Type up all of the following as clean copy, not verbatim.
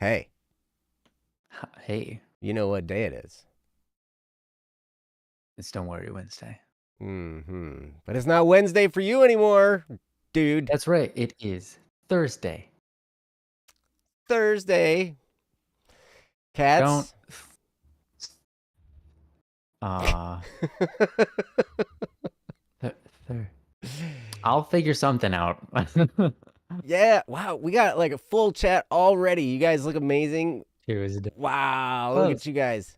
Hey, Hey, you know what day it is? it's Don't Worry Wednesday. But it's not Wednesday for you anymore, dude. That's right, it is Thursday. Thursday. Don't. Cats. Uh, th- th- I'll figure something out. Yeah, wow, we got like a full chat already. You guys look amazing. Tuesday. Wow, look at Close. you guys.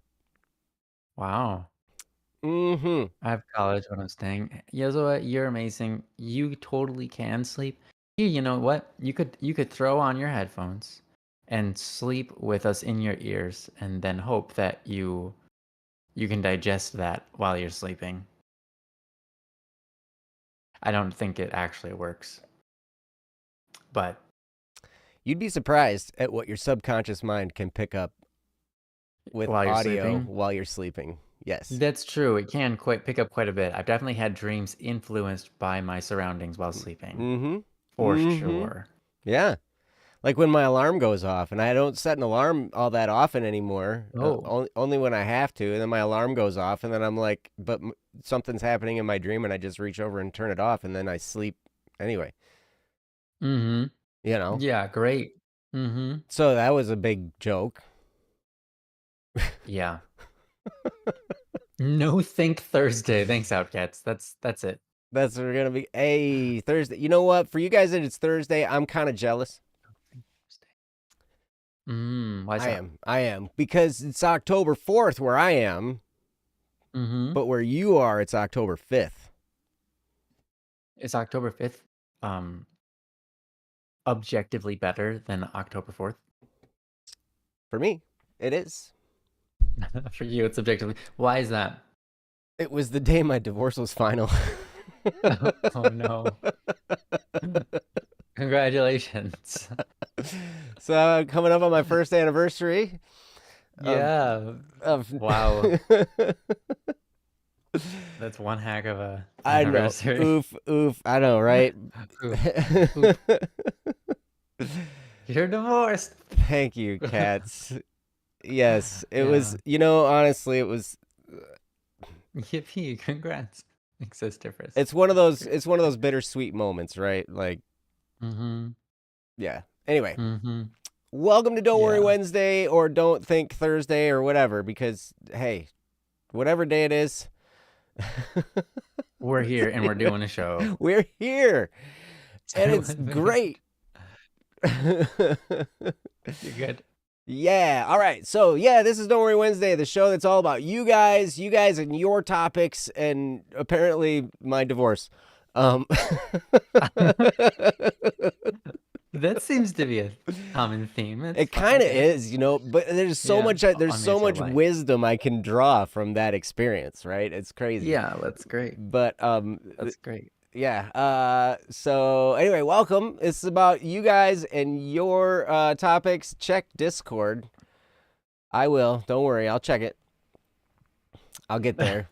Wow. Mm-hmm. I have college when I'm staying. Yozoa, you're amazing. You totally can sleep. Here, you know what? You could throw on your headphones and sleep with us in your ears, and then hope that you can digest that while you're sleeping. I don't think it actually works. But You'd be surprised at what your subconscious mind can pick up with while you're audio sleeping, while you're sleeping. Yes. that's true. It can quite pick up quite a bit. I've definitely had dreams influenced by my surroundings while sleeping. Mm-hmm. For Mm-hmm. sure. Yeah. Like when my alarm goes off, and I don't set an alarm all that often anymore, Oh. only when I have to, and then my alarm goes off, and then I'm like, but something's happening in my dream, and I just reach over and turn it off, and then I sleep anyway, Mm-hmm. you know? Yeah, great. Mm-hmm. So that was a big joke. Yeah. No think Thursday. Thanks, Outcats. That's it. That's what we're going to be. Hey, Thursday. You know what? For you guys that it's Thursday, I'm kind of jealous. Why is that? I am. Because it's October 4th where I am, Mm-hmm. but where you are, it's October 5th. Is October 5th objectively better than October 4th? For me, it is. For you, it's objectively. Why is that? It was the day my divorce was final. Oh no. Congratulations. So coming up on my first anniversary. Yeah. Of Wow. That's one heck of a I know. anniversary. Oof. I know, right? Oof. You're divorced. Thank you, cats. Yes, it Yeah. was. Honestly, it was. Yippee! Congrats. Existifers. It's one of those. It's one of those bittersweet moments, right? Like, Mm-hmm. yeah. Anyway, Mm-hmm. welcome to Don't Worry Yeah. Wednesday or Don't Think Thursday or whatever. Because hey, whatever day it is, We're here and we're doing a show. we're here, and So it's great. You're good. Yeah. All right. So yeah, this is Don't Worry Wednesday, the show that's all about you guys and your topics, and apparently my divorce. That seems to be a common theme. It kind of is, but there's so much life. wisdom I can draw from that experience, right? It's crazy. Yeah, that's great. But That's great. yeah. So anyway, welcome. It's about you guys and your topics. Check Discord. I will. Don't worry. I'll check it. I'll get there.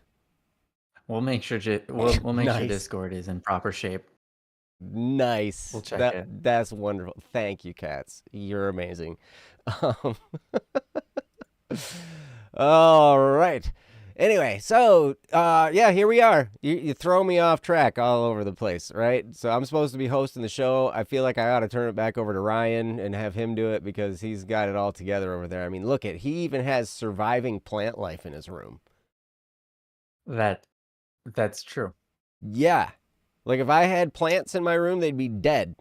We'll make sure we'll make Nice. sure Discord is in proper shape. Nice. We'll check it. That's wonderful. Thank you, cats. You're amazing. All right. Anyway, so yeah, here we are. You throw me off track all over the place, right? So I'm supposed to be hosting the show. I feel like I ought to turn it back over to Ryan and have him do it because he's got it all together over there. I mean, look he even has surviving plant life in his room. That's true. Yeah. Like if I had plants in my room, they'd be dead.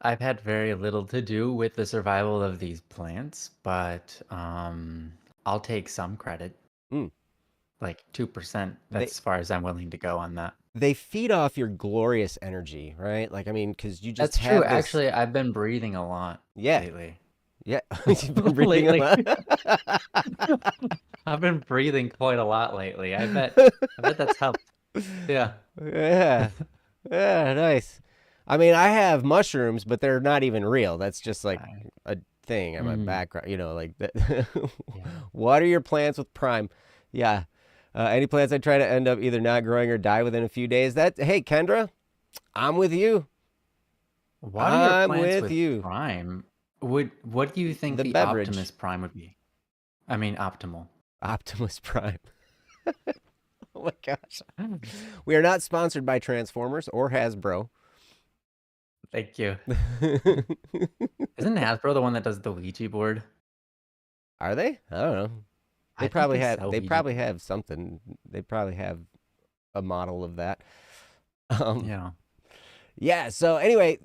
I've had very little to do with the survival of these plants, but I'll take some credit. Like 2%. That's as far as I'm willing to go on that. They feed off your glorious energy, right? Like, I mean, because you just That's have true. this... Actually, I've been breathing a lot lately. Yeah. You've been breathing a lot? I've been breathing quite a lot lately. I bet that's helped. Yeah. Yeah. Yeah, nice. I mean, I have mushrooms, but they're not even real. That's just like a thing in my background, like that. Yeah. Water your plants with Prime. Yeah. Any plants I try to end up either not growing or die within a few days. Hey, Kendra, I'm with you. Water your I'm plants with with you. Prime. What do you think the the beverage. Optimus Prime would be? I mean, optimal. Optimus Prime. Oh my gosh. We are not sponsored by Transformers or Hasbro. Thank you. Isn't Hasbro the one that does the Ouija board? Are they? I don't know. I think they They sell Ouija probably boards. have something. They probably have a model of that. Um, Yeah. yeah. So anyway,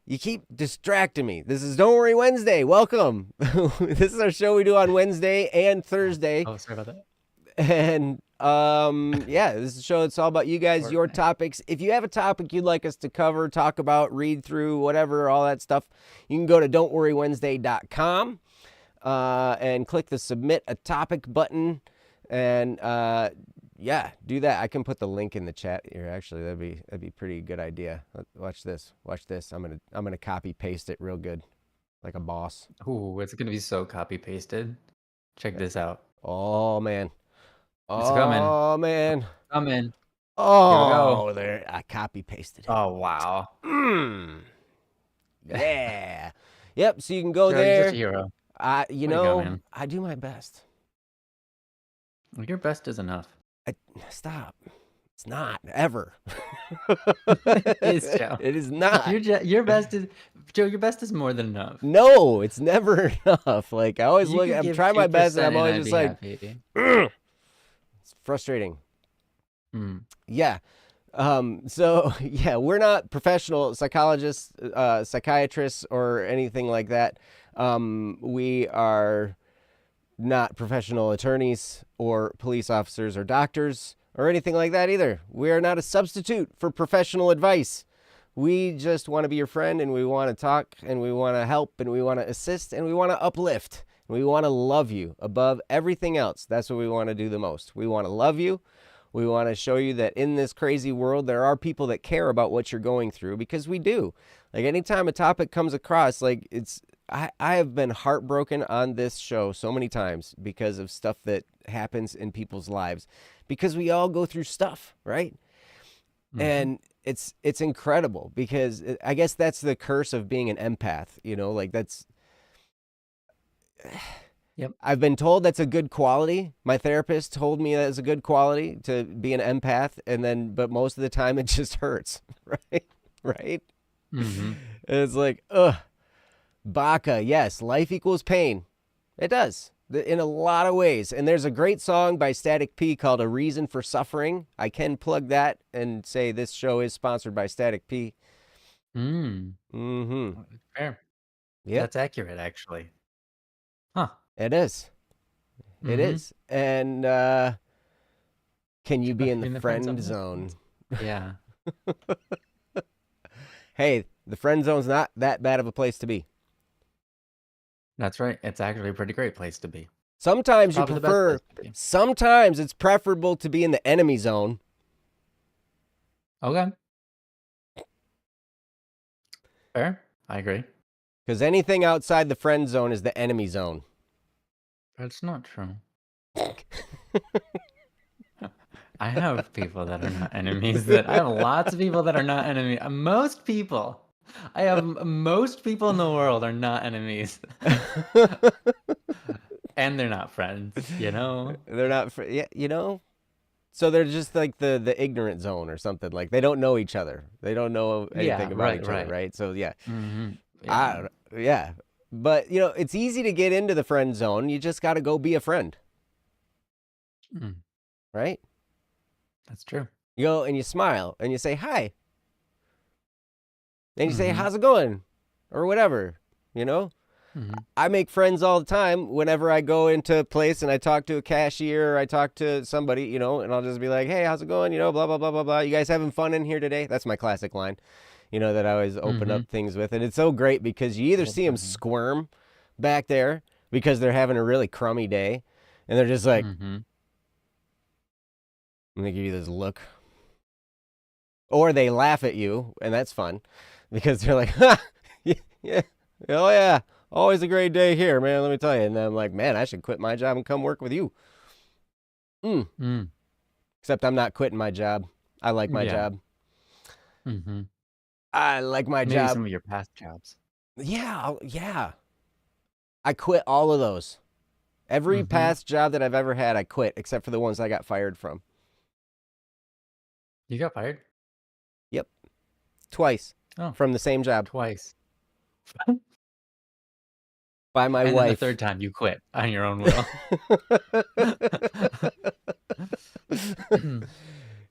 you keep distracting me. This is Don't Worry Wednesday. Welcome. This is our show we do on Wednesday and Thursday. Oh, sorry about that. And yeah, this is a show that's all about you guys, your topics. If you have a topic you'd like us to cover, talk about, read through, whatever, all that stuff, you can go to don'tworrywednesday.com and click the submit a topic button. And yeah, do that. I can put the link in the chat here. Actually, that'd be a pretty good idea. Watch this. Watch this. I'm gonna copy paste it real good, like a boss. Ooh, it's gonna be so copy pasted. Check this out. Oh man. It's coming. Oh man. It's coming. Here we go. Oh, there. I copy pasted it. Oh wow. Yeah. Yep. So you can go Joe, you're there. such a hero. You Way to know, go, man. I do my best. Your best is enough. Stop. It's not ever. It is, Joe. It is not. Your best is Joe. Your best is more than enough. No, it's never enough. Like I always You look. could I'm give trying my best, and 2% I'm always I'd just be like, happy. it's frustrating. Mm. Yeah. So yeah, we're not professional psychologists, psychiatrists, or anything like that. We are not professional attorneys or police officers or doctors or anything like that either. We are not a substitute for professional advice. We just want to be your friend, and we want to talk, and we want to help, and we want to assist, and we want to uplift. And we want to love you above everything else. That's what we want to do the most. We want to love you. We want to show you that in this crazy world, there are people that care about what you're going through, because we do. Like anytime a topic comes across, like I have been heartbroken on this show so many times because of stuff that happens in people's lives, because we all go through stuff, right? Mhm. And it's incredible, because I guess that's the curse of being an empath, you know, like that's. Yep. I've been told that's a good quality. My therapist told me that's a good quality to be an empath, but most of the time it just hurts, right? Right? Mm-hmm. It's like, ugh. Baka, yes, life equals pain. It does, in a lot of ways. And there's a great song by Static P called A Reason for Suffering. I can plug that and say this show is sponsored by Static P. Mm-hmm. Fair. Yep. That's accurate, actually. Huh. It is. It is. And can you be in the friend zone? Yeah. Hey, the friend zone's not that bad of a place to be. That's right. It's actually a pretty great place to be. Sometimes you Probably the best prefer, place to be. sometimes it's preferable to be in the enemy zone. Okay. Fair. I agree. Because anything outside the friend zone is the enemy zone. That's not true. I have people that are not enemies. I have lots of people that are not enemies. Most people. I have most people in the world are not enemies. And they're not friends, you know? They're not, yeah, you know? So they're just like the ignorant zone or something. Like they don't know each other. They don't know anything about each other, right? So yeah. Mm-hmm. Yeah. Yeah. But, you know, it's easy to get into the friend zone. You just got to go be a friend. Mm. Right? That's true. You go and you smile and you say, hi. And you say, how's it going? Or whatever, you know? Mm-hmm. I make friends all the time whenever I go into a place and I talk to a cashier or I talk to somebody, you know, and I'll just be like, hey, how's it going? You know, blah, blah, blah, blah, blah. You guys having fun in here today? That's my classic line, you know, that I always open up things with. And it's so great because you either see them squirm back there because they're having a really crummy day and they're just like, and they give you this look. Or they laugh at you, and that's fun because they're like, ha, yeah, oh yeah. Always a great day here, man. Let me tell you. And then I'm like, man, I should quit my job and come work with you. Except I'm not quitting my job. I like my job. I like my Maybe job. some of your past jobs. Yeah. I quit all of those. Every Mm-hmm. past job that I've ever had, I quit, except for the ones I got fired from. You got fired? Yep, twice Oh, from the same job twice. by my And then the wife. third time you quit on your own will.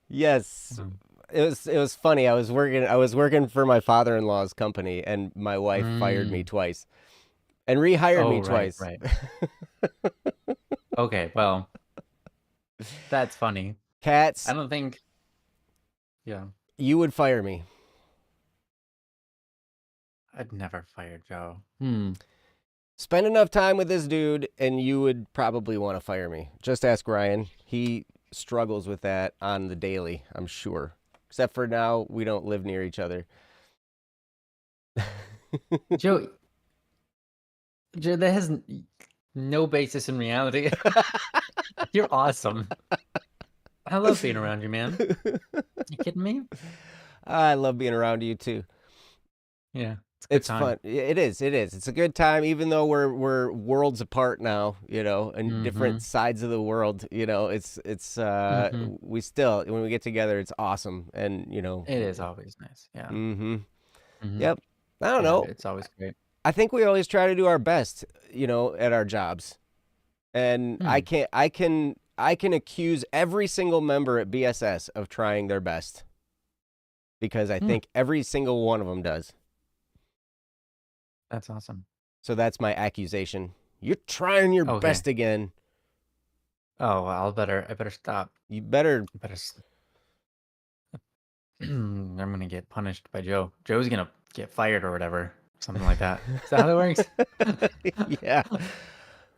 Yes, Um, it was funny. I was working for my father-in-law's company, and my wife fired me mm. twice and rehired Oh, me right, twice. right. Okay, well, that's funny. I Cats, don't think, yeah, you would fire me. I'd never fire Joe. Spend enough time with this dude, and you would probably want to fire me. Just ask Ryan. He struggles with that on the daily, I'm sure. Except for now, we don't live near each other. Joe, that has no basis in reality. You're awesome. I love being around you, man. You kidding me? I love being around you too. Yeah, it's a good It's time. fun. It is. It is. It's a good time, even though we're worlds apart now. And Mm-hmm. different sides of the world. Mm-hmm. We still, when we get together, it's awesome. It is always nice. Yeah. Mm-hmm. Mm-hmm. Yep. I don't Yeah, know. it's always great. I think we always try to do our best, at our jobs. And Hmm. I can accuse every single member at BSS of trying their best because I Hmm. think every single one of them does. That's awesome. So that's my accusation. You're trying your Okay. best again. Oh, well, I better stop. You better. I better. I'm gonna get punished by Joe. Joe's gonna get fired or whatever, something like that. Is that how that works? Yeah.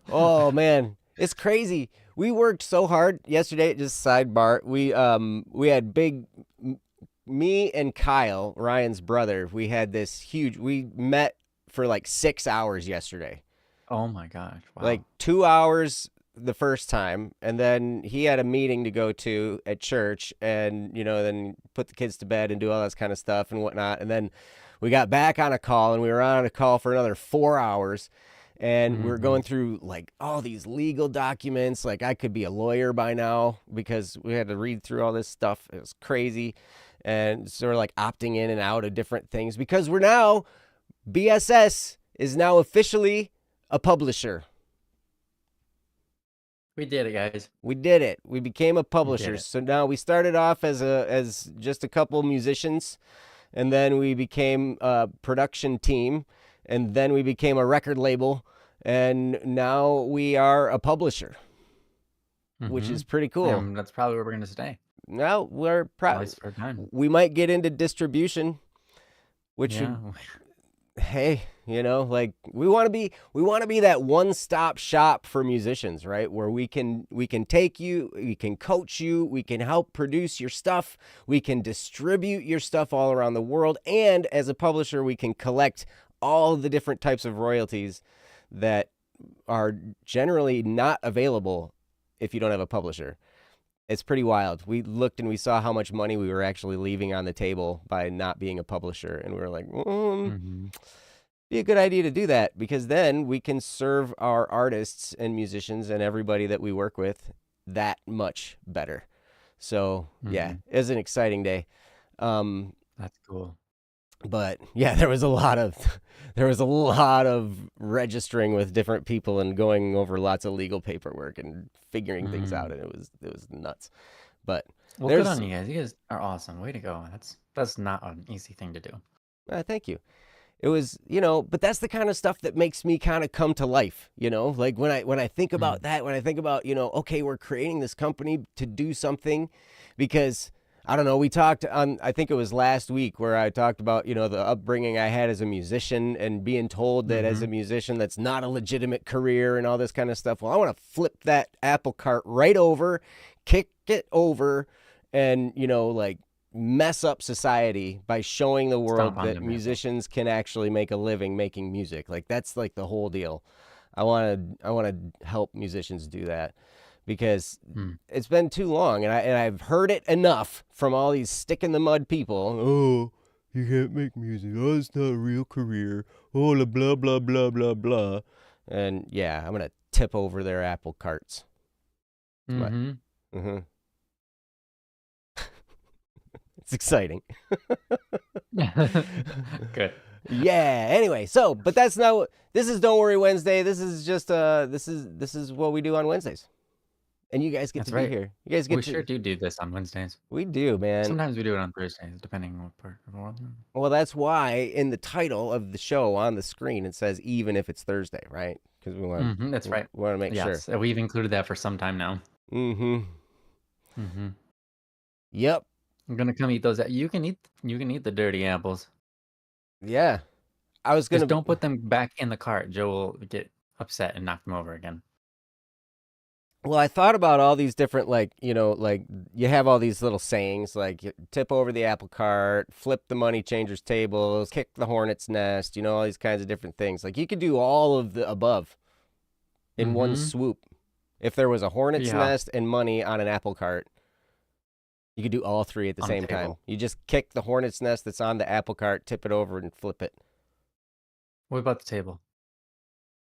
Oh man, it's crazy. We worked so hard yesterday. Just sidebar. We had me and Kyle, Ryan's brother. We had this huge. We met for like 6 hours yesterday. Oh my gosh! Like Wow. 2 hours the first time, and then he had a meeting to go to at church, and then put the kids to bed and do all that kind of stuff and whatnot. And then we got back on a call, and we were on a call for another 4 hours. And we were Mm-hmm. going through like all these legal documents. Like I could be a lawyer by now because we had to read through all this stuff. It was crazy. And so we're like opting in and out of different things because we're now, BSS is now officially a publisher. We did it, guys. We did it. We became a We did publisher. it. So now we started off as just a couple musicians, and then we became a production team, and then we became a record label, and now we are a publisher, which Mm-hmm. is pretty cool. And that's probably where we're gonna stay, Now at least for a time. we might get into distribution, which Yeah. would, hey, like we want to be that one-stop shop for musicians, right? Where we can take you, we can coach you, we can help produce your stuff, we can distribute your stuff all around the world, and as a publisher, we can collect all the different types of royalties that are generally not available if you don't have a publisher. It's pretty wild. We looked and we saw how much money we were actually leaving on the table by not being a publisher, and we were like, Mm-hmm. be a good idea to do that because then we can serve our artists and musicians and everybody that we work with that much better. So yeah, Mm-hmm. it was an exciting day. Um, That's cool. but yeah, there was a lot of registering with different people and going over lots of legal paperwork and figuring things out, Mm. and it was nuts. But Well, good there's on you guys. You guys are awesome. Way to go. That's not an easy thing to do. thank you. It was, but that's the kind of stuff that makes me kind of come to life, like when I think about Mm. that, when I think about, okay, we're creating this company to do something because I don't know, we talked on, I think it was last week where I talked about, the upbringing I had as a musician and being told that as Mm-hmm. a musician, that's not a legitimate career and all this kind of stuff. Well, I want to flip that apple cart right over, kick it over, and, like mess up society by showing the Stomp world on that them apples. musicians can actually make a living making music. Like that's like the whole deal. I want to help musicians do that because Mm. it's been too long and I've heard it enough from all these stick in the mud people. Oh, you can't make music. Oh, it's not a real career. Oh, blah blah blah blah blah. And yeah, I'm gonna tip over their apple carts. It's my, Mm-hmm. mm-hmm. It's exciting. Good. Yeah. Anyway, but that's not what this is. Don't Worry Wednesday. This is just this is what we do on Wednesdays, and you guys get That's to be right. here. You guys get We to. sure do this on Wednesdays. We do, man. Sometimes we do it on Thursdays, depending on what part of the world. Well, that's why in the title of the show on the screen it says even if it's Thursday, right? Because we want That's right. we want to make sure. Yes, we've included that for some time now. Mm-hmm. Mm-hmm. Yep. I'm gonna come eat those. You can eat the dirty apples. Yeah. I was gonna Just don't put them back in the cart. Joe will get upset and knock them over again. Well, I thought about all these different, like, like you have all these little sayings, like tip over the apple cart, flip the money changers tables, kick the hornet's nest, all these kinds of different things. Like you could do all of the above in one swoop. If there was a hornet's nest and money on an apple cart, you could do all three at the same time. You just kick the hornet's nest that's on the apple cart, tip it over, and flip it. What about the table?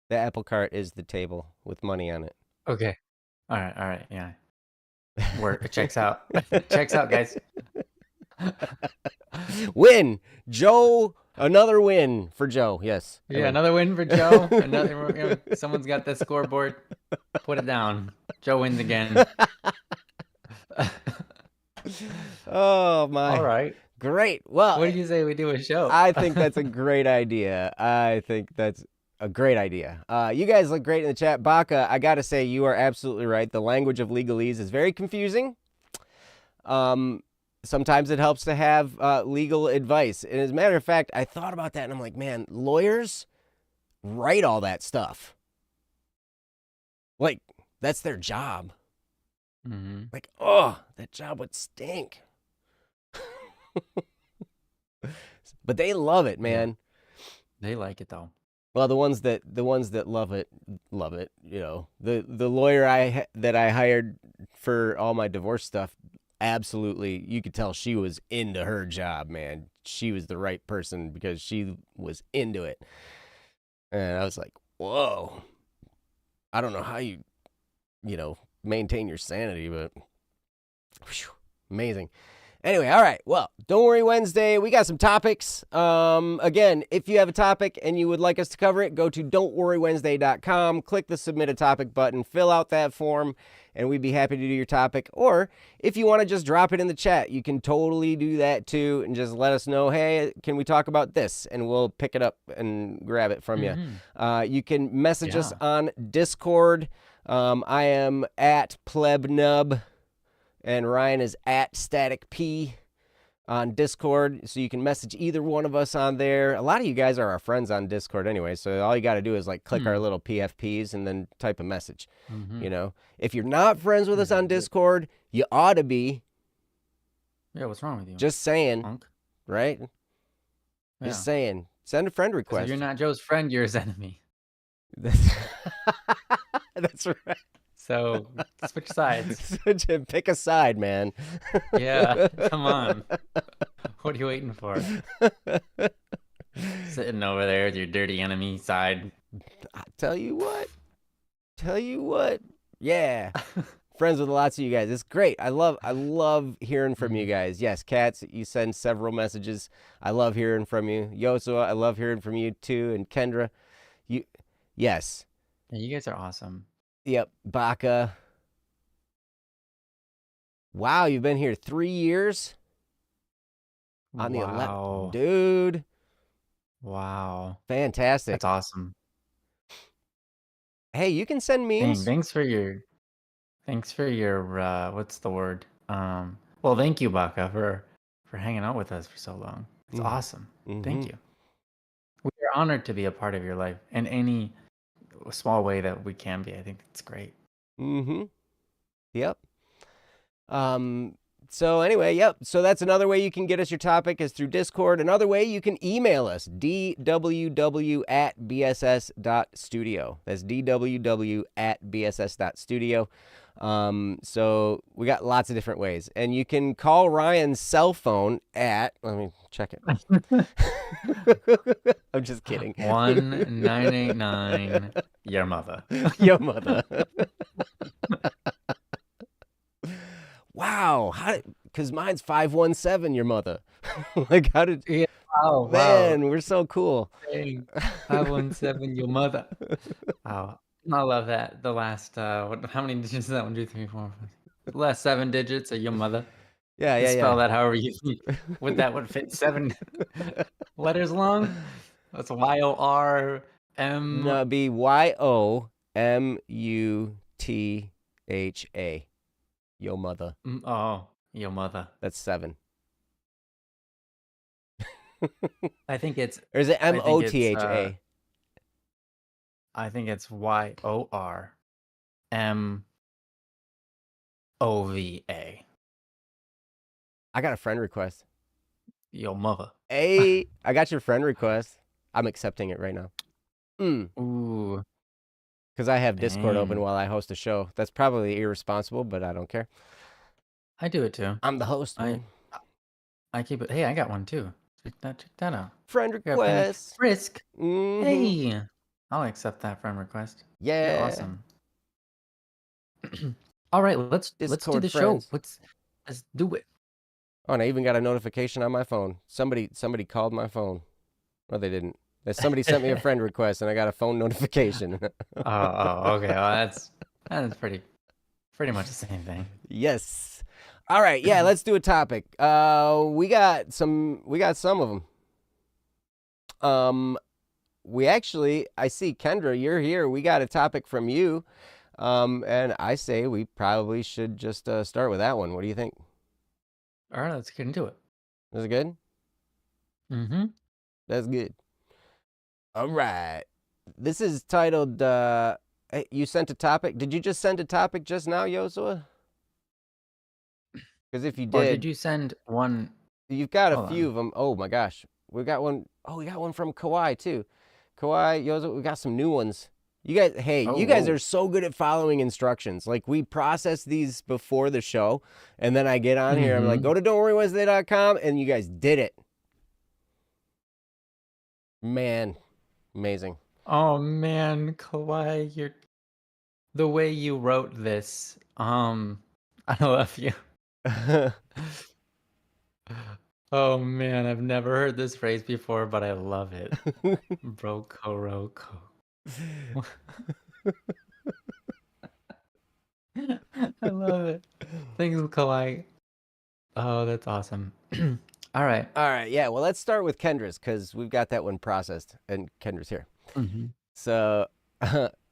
The apple cart is the table with money on it. Okay. All right, yeah. Work. It checks out. Checks out, guys. Win, Joe. Another win for Joe. Yes. Yeah, another win for Joe. Someone's got the scoreboard. Put it down. Joe wins again. Oh my! All right. Great. Well, what did you say we do a show? I think that's a great idea. I think that's a great idea. You guys look great in the chat. Baka, I got to say, you are absolutely right. The language of legalese is very confusing. Sometimes it helps to have legal advice. And as a matter of fact, I thought about that and I'm like, man, lawyers write all that stuff. Like, that's their job. Mm-hmm. Like, oh, that job would stink. But they love it, man. They like it though. Well, the ones that love it. The lawyer that I hired for all my divorce stuff, absolutely, you could tell she was into her job, man. She was the right person because she was into it. And I was like, whoa. I don't know how you maintain your sanity, but whew, amazing. Anyway, all right. Well, Don't Worry Wednesday. We got some topics. Again, if you have a topic and you would like us to cover it, go to don'tworrywednesday.com, click the submit a topic button, fill out that form, and we'd be happy to do your topic. Or if you want to just drop it in the chat, you can totally do that too, and just let us know, hey, can we talk about this? And we'll pick it up and grab it from you. You can message us on Discord. I am at plebnub. And Ryan is at Static P on Discord. So you can message either one of us on there. A lot of you guys are our friends on Discord anyway. So all you got to do is click our little PFPs and then type a message. If you're not friends with us on Discord, you ought to be. Yeah, what's wrong with you? Just saying. Punk. Right? Yeah. Just saying. Send a friend request. If you're not Joe's friend, you're his enemy. That's right. So switch sides. Pick a side, man. Yeah, come on. What are you waiting for? Sitting over there with your dirty enemy side. I tell you what. Yeah. Friends with lots of you guys. It's great. I love hearing from you guys. Yes, Cats, you send several messages. I love hearing from you. Yosua, I love hearing from you too. And Kendra, yes. Yeah, you guys are awesome. Yep, Baka. Wow, you've been here 3 years? On the 11th. Dude. Wow. Fantastic. That's awesome. Hey, you can send memes. Thanks for your what's the word? Well, thank you, Baka, for hanging out with us for so long. It's awesome. Thank you. We are honored to be a part of your life in any small way that we can be. I think it's great. Yep. So anyway, yep. So that's another way you can get us your topic is through Discord. Another way you can email us, dww@bss.studio. That's dww@bss.studio. So we got lots of different ways. And you can call Ryan's cell phone at, let me check it. I'm just kidding. 1989 your mother. Your mother. Wow. Because mine's 517, your mother. Like, how did. Yeah. Oh, Man, wow. we're so cool. Dang. 517 your mother. Wow. I love that. The last, how many digits is that? 1, 2, 3, 4, 5. The last 7 digits are your mother. Yeah, You yeah, spell yeah. that however you would that would fit 7 letters long? That's Y-O-R-M. No, it'd be YOMUTHA. Yo mother. Oh, your mother. That's 7. I think it's Or is it I think it's MOTHA? I think it's YORMOVA. I got a friend request. Your mother. Hey, I got your friend request. I'm accepting it right now. Ooh. Because I have Discord open Dang. while I host a show. That's probably irresponsible, but I don't care. I do it too. I'm the host, man. I keep it. Hey, I got one too. Check that out. Friend I got a penny. request. Frisk. Mhm. Hey, I'll accept that friend request. Yeah. You're awesome. All right, let's do Discord the friends. show. Let's do it. Oh, and I even got a notification on my phone. Somebody called my phone. No, they didn't. Somebody sent me a friend request, and I got a phone notification. Oh, okay. Well, that's pretty much the same thing. Yes. All right. Yeah, let's do a topic. We got some of them. We actually, I see Kendra, you're here. We got a topic from you. And I say we probably should just start with that one. What do you think? All right, let's get into it. Is it good? Mm-hmm. That's good. All right. This is titled, hey, you sent a topic. Did you just send a topic just now, Yosua? Because if you Or did, did you send one? you've got a Hold few on. of them. Oh my gosh. We got one. Oh, we got one from Kawhi too. Kawhi, Yosua, we got some new ones. You guys, hey, Oh, you guys whoa. are so good at following instructions. Like we process these before the show, and then I get on here. I'm like, Mhm. go to don'tworrywednesday.com, and you guys did it. Man, amazing. Oh man, Kawhi, the way you wrote this. I love you. Oh man, I've never heard this phrase before, but I love it. Broco. I love it. Thanks, Kawhi. Oh, that's awesome. All right. All right, yeah. Well, let's start with Kendra's because we've got that one processed, and Kendra's here. Mm-hmm. So,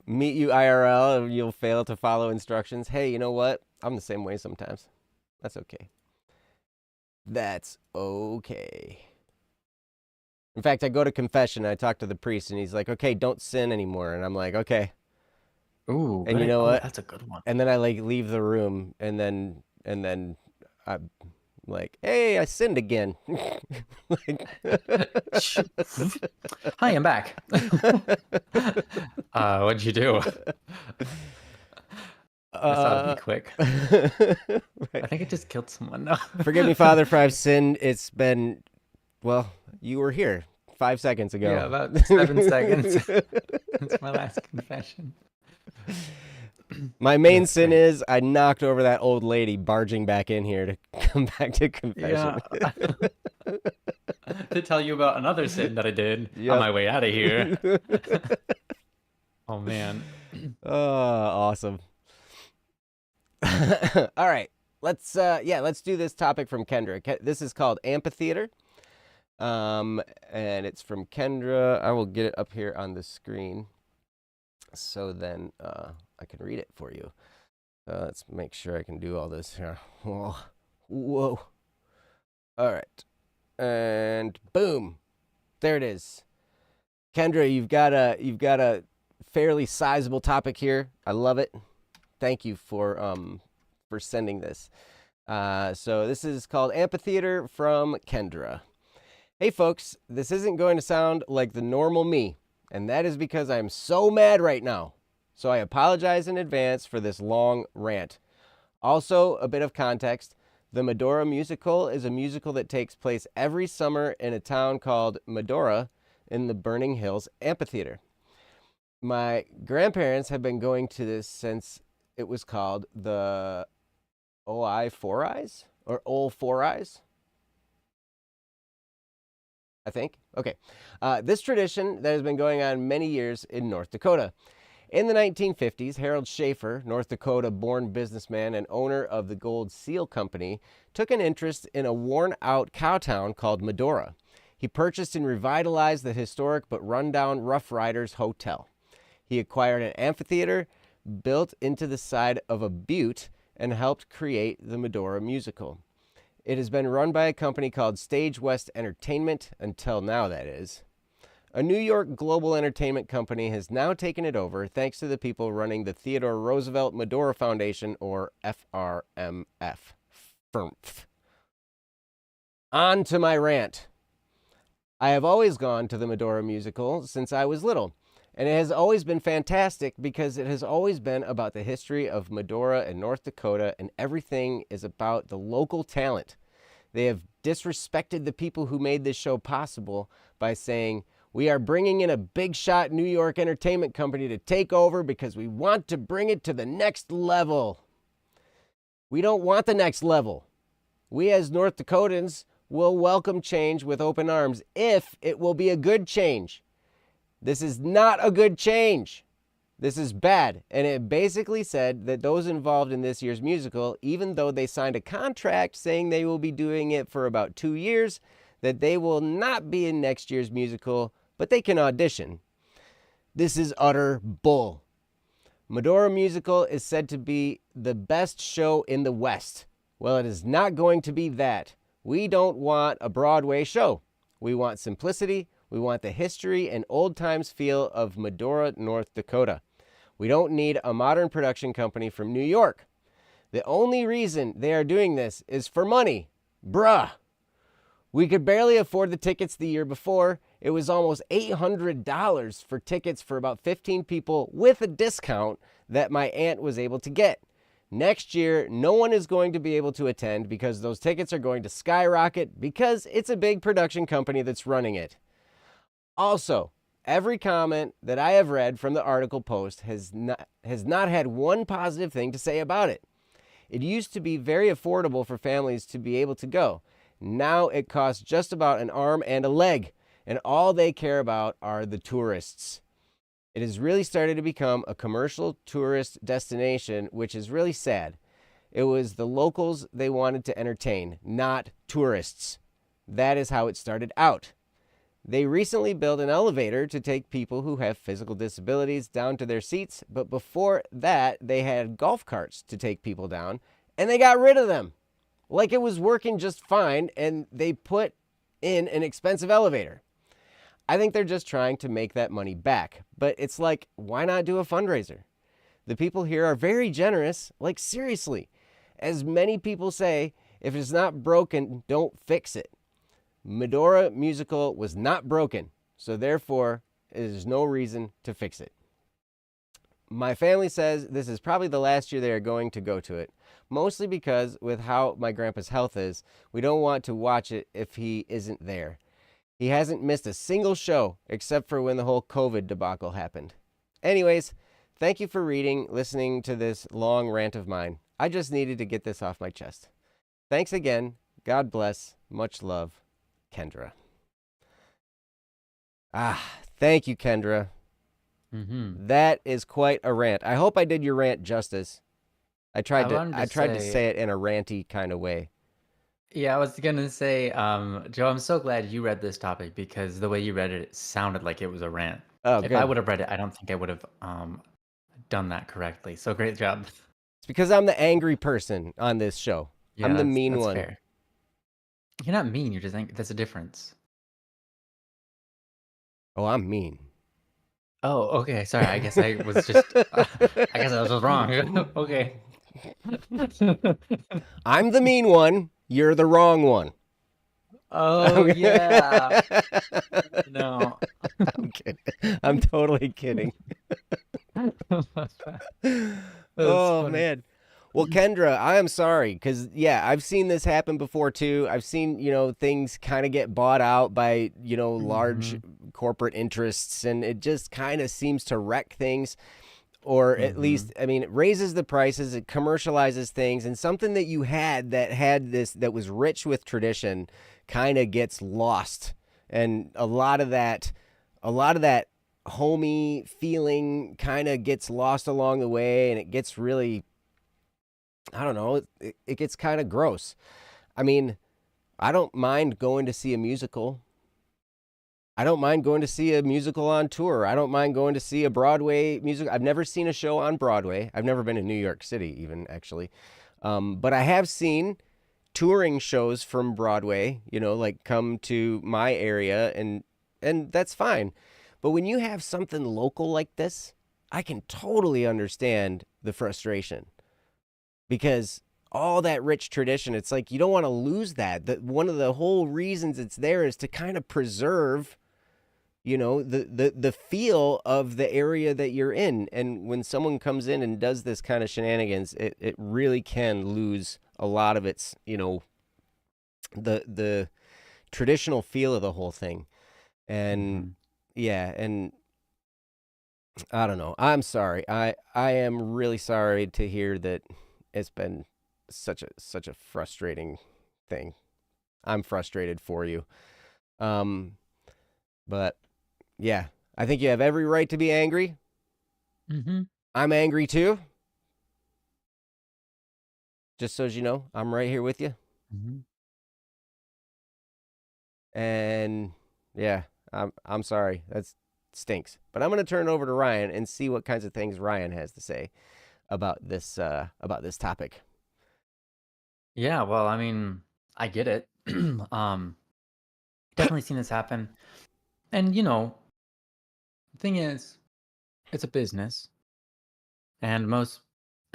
meet you IRL, and you'll fail to follow instructions. Hey, you know what? I'm the same way sometimes. That's okay. That's okay. In fact, I go to confession, and I talk to the priest, and he's like, okay, don't sin anymore. And I'm like, okay. Ooh, And you know what? That's a good one. And then I like leave the room, and then I'm like, hey, I sinned again. Like, Hi, I'm back. What'd you do? I thought it'd be quick. Right. I think I just killed someone. No. Forgive me, Father, for I've sinned. It's been, well, you were here 5 seconds ago. Yeah, about 7 seconds. That's my last confession. My main That's sin great. is I knocked over that old lady barging back in here to come back to confession. Yeah. To tell you about another sin that I did Yep. on my way out of here. Oh man. Oh, awesome. All right. Let's do this topic from Kendra. This is called amphitheater. And it's from Kendra. I will get it up here on the screen. So then I can read it for you. Let's make sure I can do all this here. Whoa. Whoa. All right. And boom. There it is. Kendra, you've got a fairly sizable topic here. I love it. Thank you for sending this. So this is called Amphitheater from Kendra. Hey folks, this isn't going to sound like the normal me, and that is because I'm so mad right now. So I apologize in advance for this long rant. Also, a bit of context. The Medora musical is a musical that takes place every summer in a town called Medora in the Burning Hills Amphitheater. My grandparents have been going to this since it was called the OI Four Eyes or Ol Four Eyes, I think. Okay. This tradition that has been going on many years in North Dakota. In the 1950s, Harold Schaefer, North Dakota-born businessman and owner of the Gold Seal Company, took an interest in a worn-out cow town called Medora. He purchased and revitalized the historic but run-down Rough Riders Hotel. He acquired an amphitheater built into the side of a butte and helped create the Medora musical. It has been run by a company called Stage West Entertainment, until now that is. A New York global entertainment company has now taken it over thanks to the people running the Theodore Roosevelt Medora Foundation, or FRMF. FRMF. On to my rant. I have always gone to the Medora musical since I was little, and it has always been fantastic because it has always been about the history of Medora and North Dakota, and everything is about the local talent. They have disrespected the people who made this show possible by saying, "We are bringing in a big shot New York entertainment company to take over because we want to bring it to the next level." We don't want the next level. We as North Dakotans will welcome change with open arms if it will be a good change. This is not a good change. This is bad. And it basically said that those involved in this year's musical, even though they signed a contract saying they will be doing it for about 2 years, that they will not be in next year's musical, but they can audition. This is utter bull. Medora Musical is said to be the best show in the West. Well, it is not going to be that. We don't want a Broadway show. We want simplicity. We want the history and old times feel of Medora, North Dakota. We don't need a modern production company from New York. The only reason they are doing this is for money. Bruh. We could barely afford the tickets the year before. It was almost $800 for tickets for about 15 people with a discount that my aunt was able to get. Next year, no one is going to be able to attend because those tickets are going to skyrocket because it's a big production company that's running it. Also, every comment that I have read from the article post has not had one positive thing to say about it. It used to be very affordable for families to be able to go. Now it costs just about an arm and a leg, and all they care about are the tourists. It has really started to become a commercial tourist destination, which is really sad. It was the locals they wanted to entertain, not tourists. That is how it started out. They recently built an elevator to take people who have physical disabilities down to their seats, but before that, they had golf carts to take people down, and they got rid of them. Like it was working just fine, and they put in an expensive elevator. I think they're just trying to make that money back, but it's like, why not do a fundraiser? The people here are very generous, like seriously. As many people say, if it's not broken, don't fix it. Medora Musical was not broken, so therefore, there's no reason to fix it. My family says this is probably the last year they are going to go to it, mostly because with how my grandpa's health is, we don't want to watch it if he isn't there. He hasn't missed a single show except for when the whole COVID debacle happened. Anyways, thank you for listening to this long rant of mine. I just needed to get this off my chest. Thanks again. God bless. Much love. Kendra. Thank you, Kendra. That is quite a rant. I hope I did your rant justice. I tried to say it in a ranty kind of way. Yeah, I was gonna say, Joe, I'm so glad you read this topic because the way you read it, it sounded like it was a rant. Oh, If good. I would have read it, I don't think I would have done that correctly. So great job. It's because I'm the angry person on this show. Yeah, I'm the mean that's one. fair. You're not mean. You're just angry. That's a difference. Oh, I'm mean. Oh, okay. Sorry. I guess I was just. I guess I was just wrong. Okay. I'm the mean one. You're the wrong one. Oh I'm yeah. No. kidding. I'm totally kidding. That's Oh funny. man. Well, Kendra, I am sorry because yeah, I've seen this happen before too. I've seen things kind of get bought out by large Hmm. corporate interests, and it just kind of seems to wreck things, or at Hmm. least I mean, it raises the prices, it commercializes things, and something that you had this that was rich with tradition kind of gets lost, and a lot of that homey feeling kind of gets lost along the way, and it gets really, I don't know, it gets kind of gross. I mean, I don't mind going to see a musical. I don't mind going to see a musical on tour. I don't mind going to see a Broadway musical. I've never seen a show on Broadway. I've never been to New York City, even actually. But I have seen touring shows from Broadway, like come to my area, and that's fine. But when you have something local like this, I can totally understand the frustration because all that rich tradition, it's like you don't want to lose that. That one of the whole reasons it's there is to kind of preserve the feel of the area that you're in. And when someone comes in and does this kind of shenanigans, it really can lose a lot of its the traditional feel of the whole thing. And Hmm. yeah, and I don't know, I'm sorry, I am really sorry to hear that it's been such a frustrating thing. I'm frustrated for you. um but yeah, I think you have every right to be angry. Hmm. I'm angry too. Just so as you know, I'm right here with you. Hmm. And yeah, I'm sorry. That stinks. But I'm gonna turn it over to Ryan and see what kinds of things Ryan has to say about this topic. Yeah, well, I mean, I get it. Um, definitely seen this happen. And the thing is, it's a business, and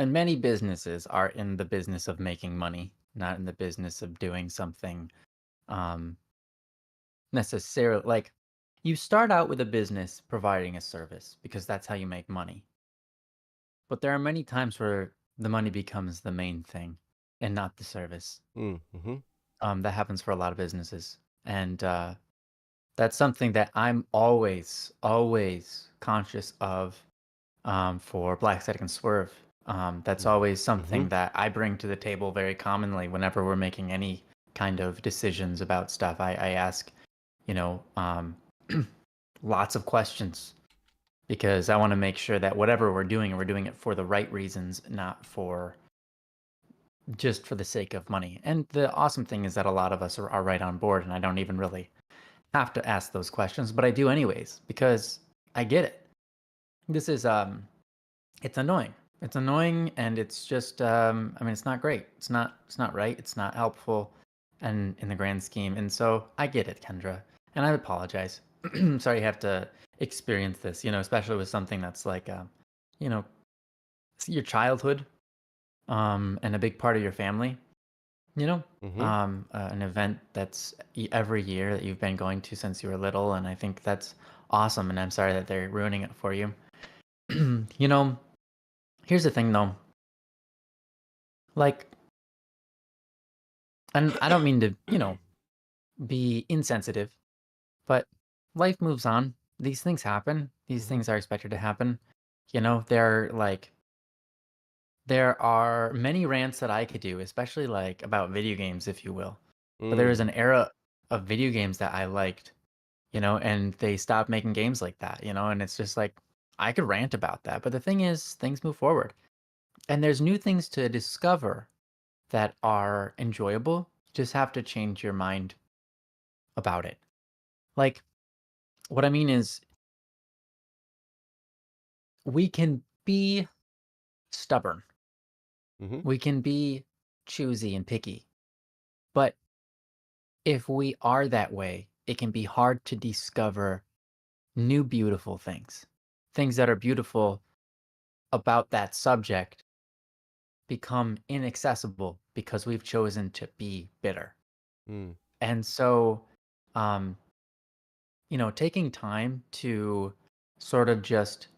many businesses are in the business of making money, not in the business of doing something um necessarily like you start out with a business providing a service because that's how you make money. But there are many times where the money becomes the main thing and not the service. Mm-hmm. That happens for a lot of businesses. And that's something that I'm always, always conscious of for Black Static and Swerve. That's always Mm-hmm. something that I bring to the table very commonly whenever we're making any kind of decisions about stuff. I ask, you know, lots of questions because I want to make sure that whatever we're doing it for the right reasons, not for just for the sake of money. And the awesome thing is that a lot of us are right on board, and I don't even really have to ask those questions, but I do anyways because I get it. This is it's annoying. It's annoying, and it's just I mean, it's not great. It's not right. It's not helpful, and in the grand scheme. And so I get it, Kendra, and I apologize. Sorry you have to experience this. Especially with something that's like you know, your childhood, and a big part of your family. You know, Mm-hmm. an event that's every year that you've been going to since you were little, and I think that's awesome. And I'm sorry that they're ruining it for you. you know, Here's the thing though, like, and I don't mean to, be insensitive, but life moves on. These things happen. These Mm-hmm. things are expected to happen. They're like there are many rants that I could do, especially like about video games, if you will. But there was Mm. an era of video games that I liked, and they stopped making games like that, and it's just like I could rant about that. But the thing is, things move forward, and there's new things to discover that are enjoyable. You just have to change your mind about it. Like, what I mean is, we can be stubborn, Mm-hmm. we can be choosy and picky, but if we are that way, it can be hard to discover new beautiful things that are beautiful about that subject become inaccessible because we've chosen to be bitter. Mm. And so, um, taking time to sort of just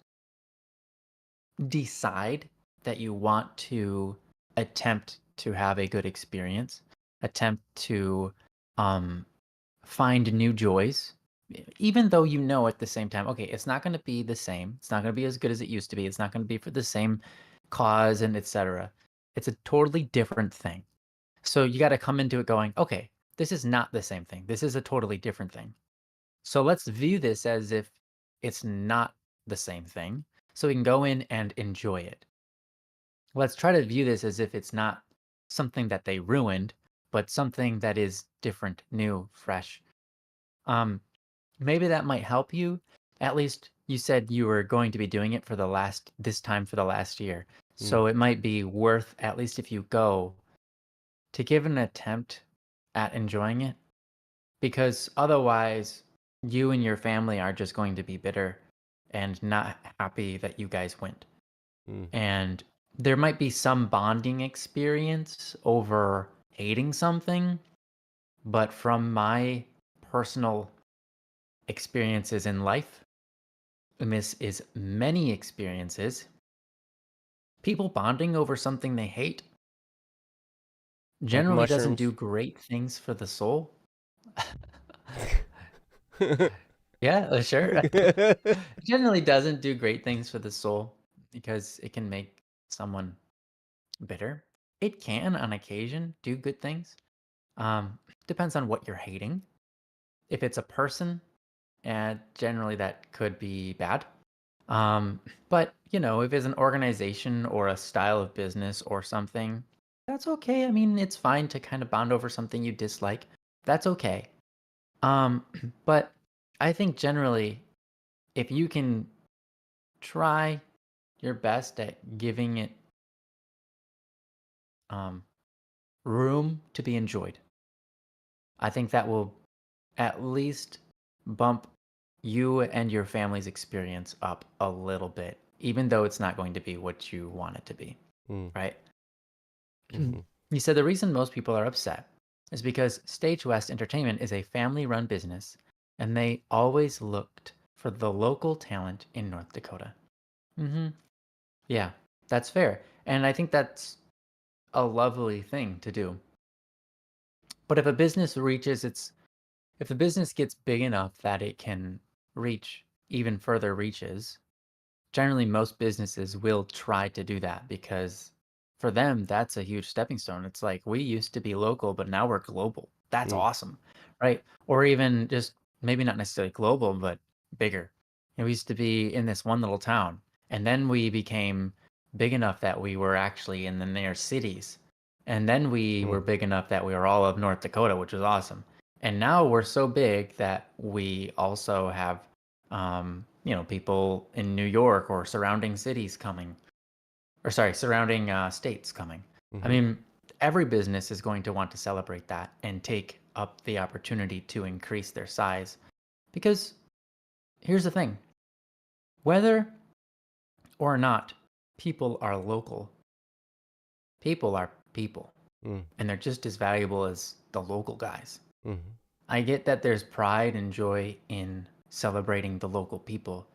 decide that you want to attempt to have a good experience, attempt to um, find new joys, even though you know at the same time, okay, it's not going to be the same. It's not going to be as good as it used to be. It's not going to be for the same cause and etc. It's a totally different thing. So you got to come into it going, okay, this is not the same thing. This is a totally different thing. So let's view this as if it's not the same thing so we can go in and enjoy it. Let's try to view this as if it's not something that they ruined, but something that is different, new, fresh. Um, Maybe that might help you. At least you said you were going to be doing it for this time for the last year. Mm. So it might be worth, at least if you go, to give an attempt at enjoying it. Because otherwise, you and your family are just going to be bitter and not happy that you guys went. Mm. And there might be some bonding experience over hating something, but from my personal experiences in life, and this is many experiences, people bonding over something they hate Like generally doesn't do mushrooms. great things for the soul. Yeah, sure. Generally doesn't do great things for the soul because it can make someone bitter. It can on occasion do good things. Depends on what you're hating. If it's a person, generally that could be bad. But if it's an organization or a style of business or something, that's okay. I mean, it's fine to kind of bond over something you dislike. That's okay. Um, but I think generally, if you can try your best at giving it um, room to be enjoyed, I think that will at least bump you and your family's experience up a little bit, even though it's not going to be what you want it to be, Mm. right? Mhm. He said the reason most people are upset is because Stage West Entertainment is a family run business and they always looked for the local talent in North Dakota. Mm-hmm. Yeah, that's fair. And I think that's a lovely thing to do. But if the business gets big enough that it can reach even further reaches, generally most businesses will try to do that because for them that's a huge stepping stone. It's like we used to be local, but now we're global. That's Mm. awesome, right? Or even just maybe not necessarily global, but bigger. We used to be in this one little town, and then we became big enough that we were actually in the near cities. And then we were Mm. big enough that we were all of North Dakota, which was awesome. And now we're so big that we also have people in New York or surrounding cities coming, or sorry, surrounding states coming. I Mhm. mean, every business is going to want to celebrate that and take up the opportunity to increase their size. Because here's the thing, whether or not people are local, people are people, Mm. and they're just as valuable as the local guys. Mhm. I get that there's pride and joy in celebrating the local people,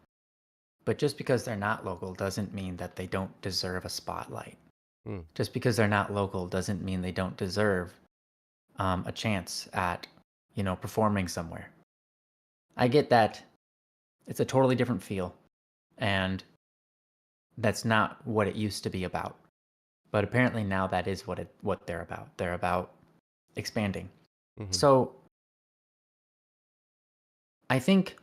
but just because they're not local doesn't mean that they don't deserve a spotlight. Mm. Just because they're not local doesn't mean they don't deserve a chance at, performing somewhere. I get that it's a totally different feel, and that's not what it used to be about. But apparently now that is what they're about. They're about expanding. Mhm. So I think,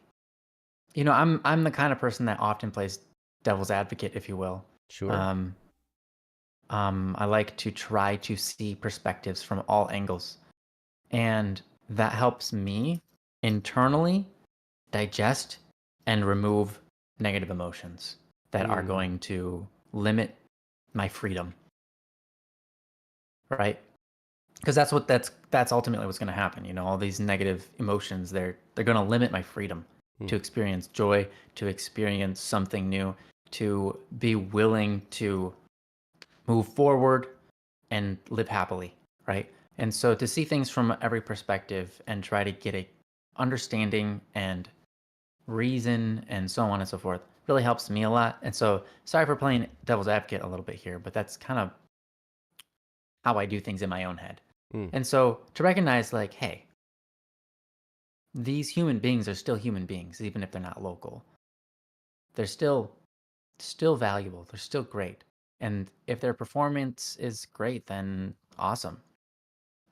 I'm the kind of person that often plays devil's advocate, if you will. Sure. Um, I like to try to see perspectives from all angles. And that helps me internally digest and remove negative emotions that are Mm. going to limit my freedom, right? Because that's ultimately what's going to happen. All these negative emotions, they're going to limit my freedom Mm. to experience joy, to experience something new, to be willing to move forward, and live happily, right? And so to see things from every perspective and try to get a understanding and reason and so on and so forth really helps me a lot. And so sorry for playing devil's advocate a little bit here, but that's kind of how I do things in my own head. Mm. And so to recognize like, hey, these human beings are still human beings, even if they're not local. They're still valuable. They're still great. And if their performance is great, then awesome.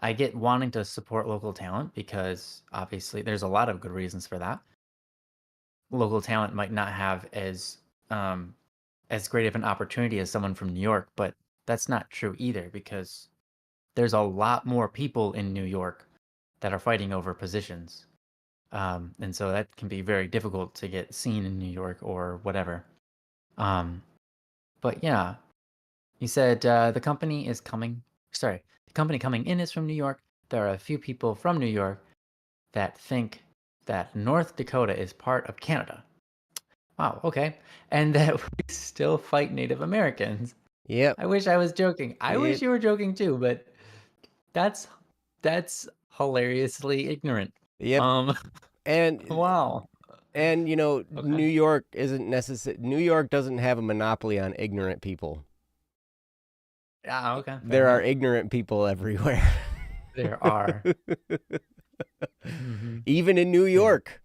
I get wanting to support local talent because obviously there's a lot of good reasons for that. Local talent might not have as great of an opportunity as someone from New York, but that's not true either because there's a lot more people in New York that are fighting over positions. And so that can be very difficult to get seen in New York or whatever. But yeah, he said the company is coming. Sorry, the company coming in is from New York. There are a few people from New York that think that North Dakota is part of Canada. Wow, okay. And that we still fight Native Americans. Yep. I wish I was joking. I wish It, you were joking too, but that's that's hilariously ignorant. yep. Um, And wow. and Okay. New York isn't necessary. New York doesn't have a monopoly on ignorant people. Yeah, okay, fair There are enough. ignorant people everywhere. There are. Hmm. Even in New Yeah. York,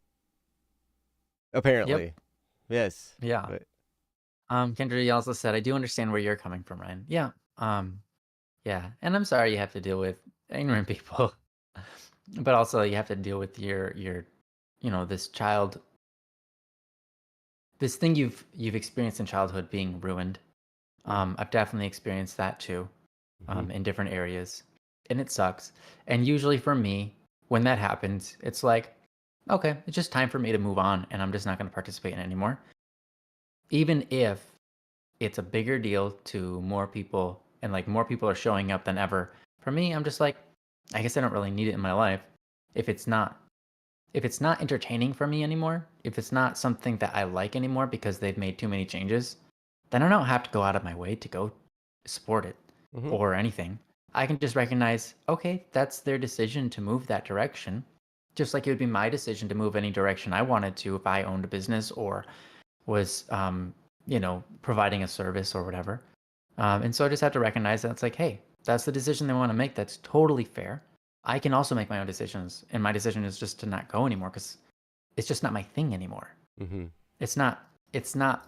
Yep. apparently. Yes. Yeah. But Kendra also said, I do understand where you're coming from, Ryan. Yeah. Yeah. And I'm sorry you have to deal with ignorant people. But also you have to deal with your this this thing you've experienced in childhood being ruined. mm, I've definitely experienced that too, mhm, in different areas, and it sucks. And usually for me, when that happens, it's like, okay, it's just time for me to move on, and I'm just not going to participate in it anymore. Even if it's a bigger deal to more people, and like more people are showing up than ever. For me, I'm just like, I guess I don't really need it in my life. If it's not if it's not entertaining for me anymore, if it's not something that I like anymore because they've made too many changes, then I don't have to go out of my way to go support it mhm, or anything. I can just recognize, okay, that's their decision to move that direction. Just like it would be my decision to move any direction I wanted to if I owned a business or was, providing a service or whatever. And so I just have to recognize that it's like, hey, that's the decision they want to make. That's totally fair. I can also make my own decisions, and my decision is just to not go anymore because it's just not my thing anymore. mhm, It's not. It's not.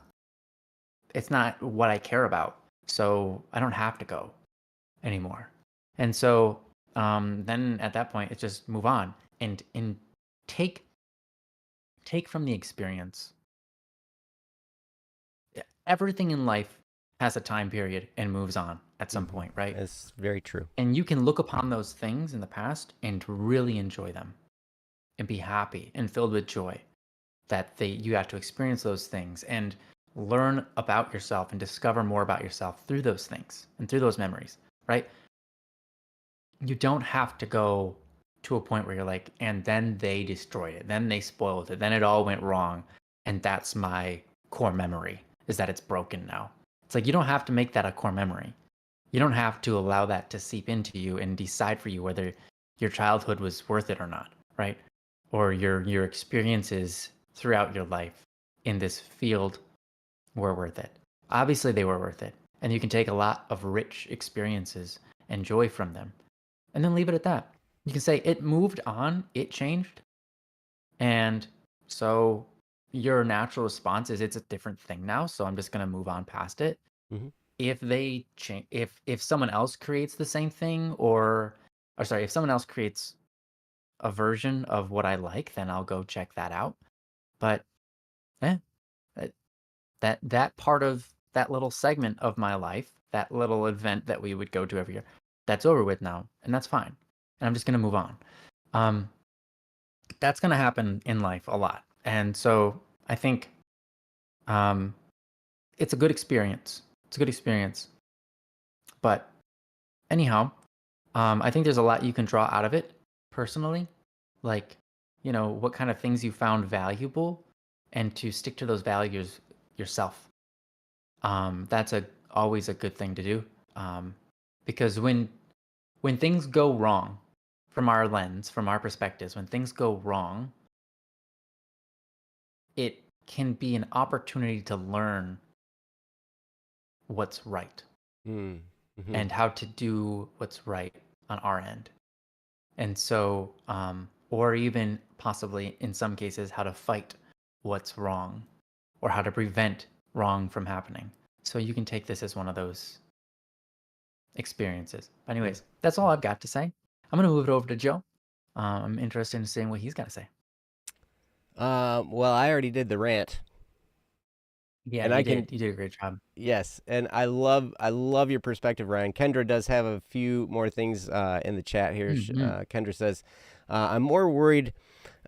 It's not what I care about. So I don't have to go anymore. And so then at that point, it's just move on and take take from the experience. Everything in life has a time period and moves on at some mhm. point, right? That's very true. And you can look upon those things in the past and really enjoy them and be happy and filled with joy that you have to experience those things and learn about yourself and discover more about yourself through those things and through those memories, right? You don't have to go to a point where you're like, and then they destroyed it, then they spoiled it, then it all went wrong, and that's my core memory is that it's broken now. It's like you don't have to make that a core memory. You don't have to allow that to seep into you and decide for you whether your childhood was worth it or not, right? Or your experiences throughout your life in this field were worth it. Obviously they were worth it. And you can take a lot of rich experiences and joy from them and then leave it at that. You can say it moved on, it changed, and so your natural response is it's a different thing now, so I'm just going to move on past it. Mhm, If they change, if someone else creates the same thing or sorry, if someone else creates a version of what I like, then I'll go check that out. But eh, that that part of that little segment of my life, that little event that we would go to every year, that's over with now, and that's fine. And I'm just going to move on. Um, that's going to happen in life a lot. And so I think um, it's a good experience. It's a good experience. But anyhow, I think there's a lot you can draw out of it personally. Like, what kind of things you found valuable and to stick to those values yourself. That's always a good thing to do. Because when things go wrong, from our lens, from our perspectives, when things go wrong, it can be an opportunity to learn what's right Mm-hmm. and how to do what's right on our end. And so, or even possibly in some cases, how to fight what's wrong or how to prevent wrong from happening. So you can take this as one of those experiences. But Yeah. anyways, that's all I've got to say. I'm going to move it over to Joe. I'm interested in seeing what he's got to say. Well, I already did the rant, Yeah, and you I can did. You did a great job. yes, and I love your perspective, Ryan. Kendra does have a few more things in the chat here. Mm-hmm. Kendra says, "I'm more worried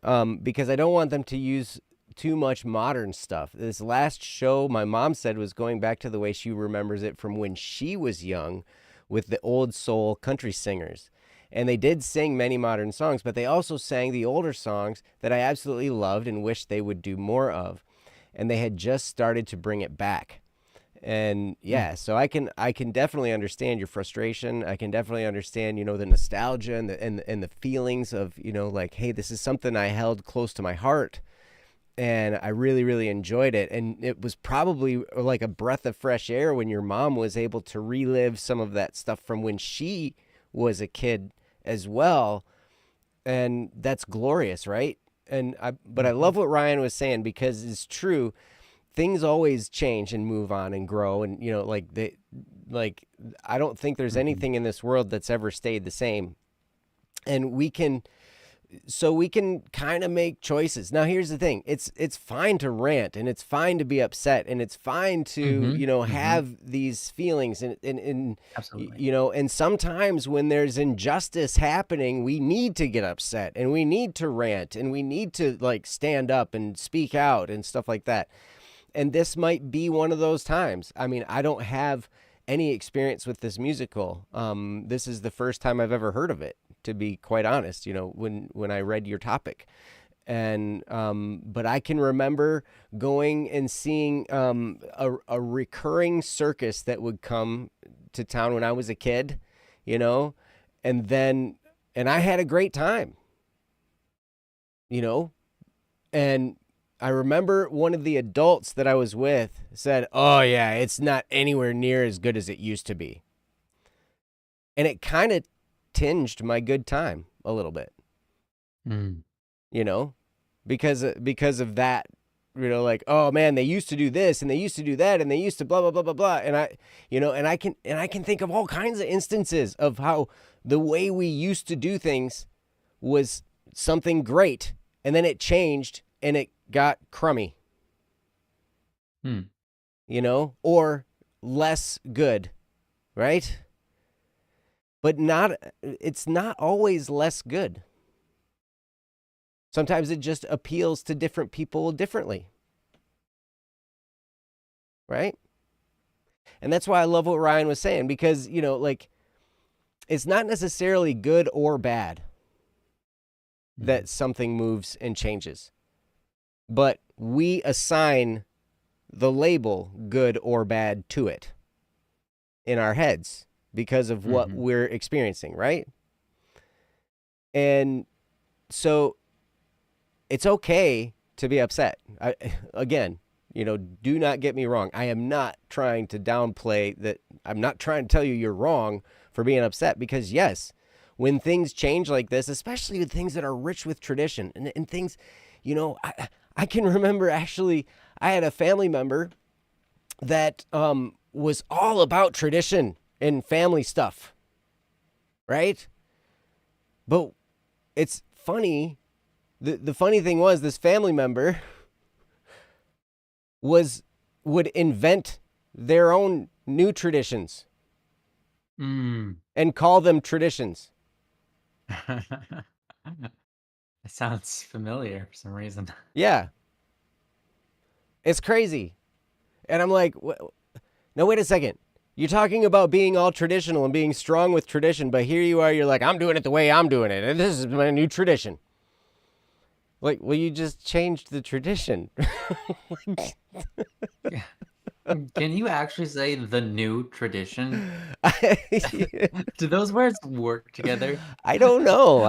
because I don't want them to use too much modern stuff. This last show, my mom said, was going back to the way she remembers it from when she was young, with the old soul country singers." And they did sing many modern songs, but they also sang the older songs that I absolutely loved and wished they would do more of. And they had just started to bring it back. And yeah, so I can definitely understand your frustration. I can definitely understand, the nostalgia and the feelings of, like, hey, this is something I held close to my heart and I really, really enjoyed it. And it was probably like a breath of fresh air when your mom was able to relive some of that stuff from when she was a kid as well. And that's glorious, right? But I Mm-hmm. love what Ryan was saying because it's true. Things always change and move on and grow, and like I don't think there's Mm-hmm. anything in this world that's ever stayed the same. And we can kind of make choices. Now here's the thing. It's fine to rant and it's fine to be upset and it's fine to, Mm-hmm. Mm-hmm. have these feelings and Absolutely. and sometimes when there's injustice happening, we need to get upset and we need to rant and we need to like stand up and speak out and stuff like that. And this might be one of those times. I mean, I don't have any experience with this musical. This is the first time I've ever heard of it, to be quite honest. When I read your topic, and but I can remember going and seeing a recurring circus that would come to town when I was a kid, you know, and then and I had a great time, you know, and I remember one of the adults that I was with said, "Oh yeah, it's not anywhere near as good as it used to be." And it kind of tinged my good time a little bit, Mm. you know, because of that, like, "Oh man, they used to do this and they used to do that and they used to blah blah blah blah blah." And I can think of all kinds of instances of how the way we used to do things was something great and then it changed and it got crummy, Mm. or less good, right? But it's not always less good. Sometimes it just appeals to different people differently, right? And that's why I love what Ryan was saying because, like it's not necessarily good or bad Mm-hmm. that something moves and changes, but we assign the label good or bad to it in our heads because of what Mm-hmm. we're experiencing, right? And so it's okay to be upset. Again, do not get me wrong. I am not trying to downplay that. I'm not trying to tell you you're wrong for being upset because, yes, when things change like this, especially with things that are rich with tradition and things, I can remember actually, I had a family member that was all about tradition and family stuff, right? But it's funny. The funny thing was, this family member would invent their own new traditions Mm. and call them traditions. It sounds familiar for some reason. Yeah, it's crazy. And I'm like, no, wait a second. You're talking about being all traditional and being strong with tradition, but here you are, you're like, I'm doing it the way I'm doing it, and this is my new tradition. Like, well, you just changed the tradition. Yeah. Can you actually say the new tradition? I, Do those words work together? I don't know.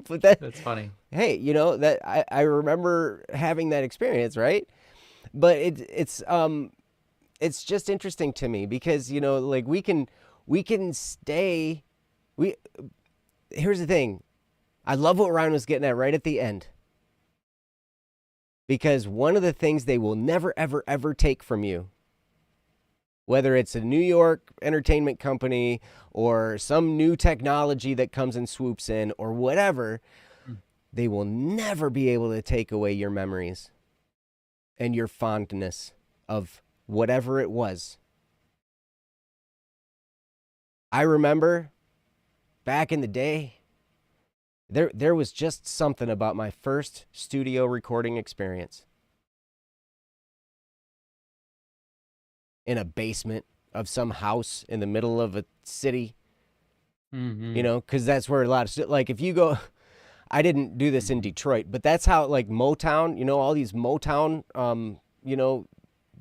But that, That's funny. hey, that I remember having that experience, right? But it's just interesting to me because like we can stay. We Here's the thing. I love what Ryan was getting at right at the end, because one of the things they will never ever ever take from you, whether it's a New York entertainment company or some new technology that comes and swoops in or whatever, Mm. they will never be able to take away your memories and your fondness of whatever it was. I remember back in the day, there was just something about my first studio recording experience in a basement of some house in the middle of a city, Mm-hmm. because that's where a lot of like if you go. I didn't do this in Detroit, but that's how like Motown, all these Motown,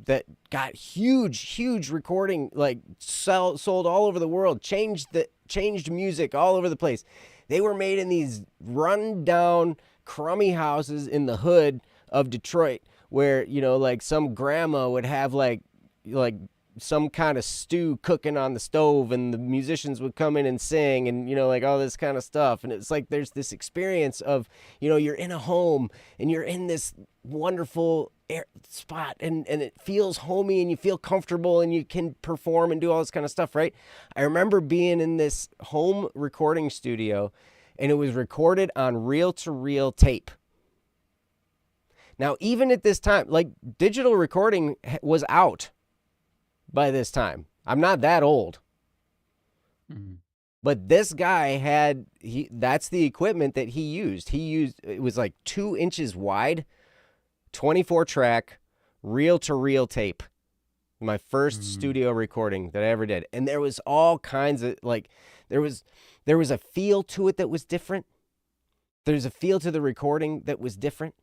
that got huge recording, like sold all over the world, changed music all over the place. They were made in these run down, crummy houses in the hood of Detroit, where like some grandma would have like some kind of stew cooking on the stove, and the musicians would come in and sing, and like all this kind of stuff. And it's like there's this experience of you're in a home and you're in this wonderful spot, and it feels homey and you feel comfortable and you can perform and do all this kind of stuff, right? I remember being in this home recording studio, and it was recorded on reel-to-reel tape. Now, even at this time, like, digital recording was out by this time. I'm not that old. Mm-hmm. But this guy that's the equipment that he used. It was like 2 inches wide, 24 track, reel to reel tape. My first studio recording that I ever did. And there was all kinds of there was a feel to it that was different. There's a feel to the recording that was different.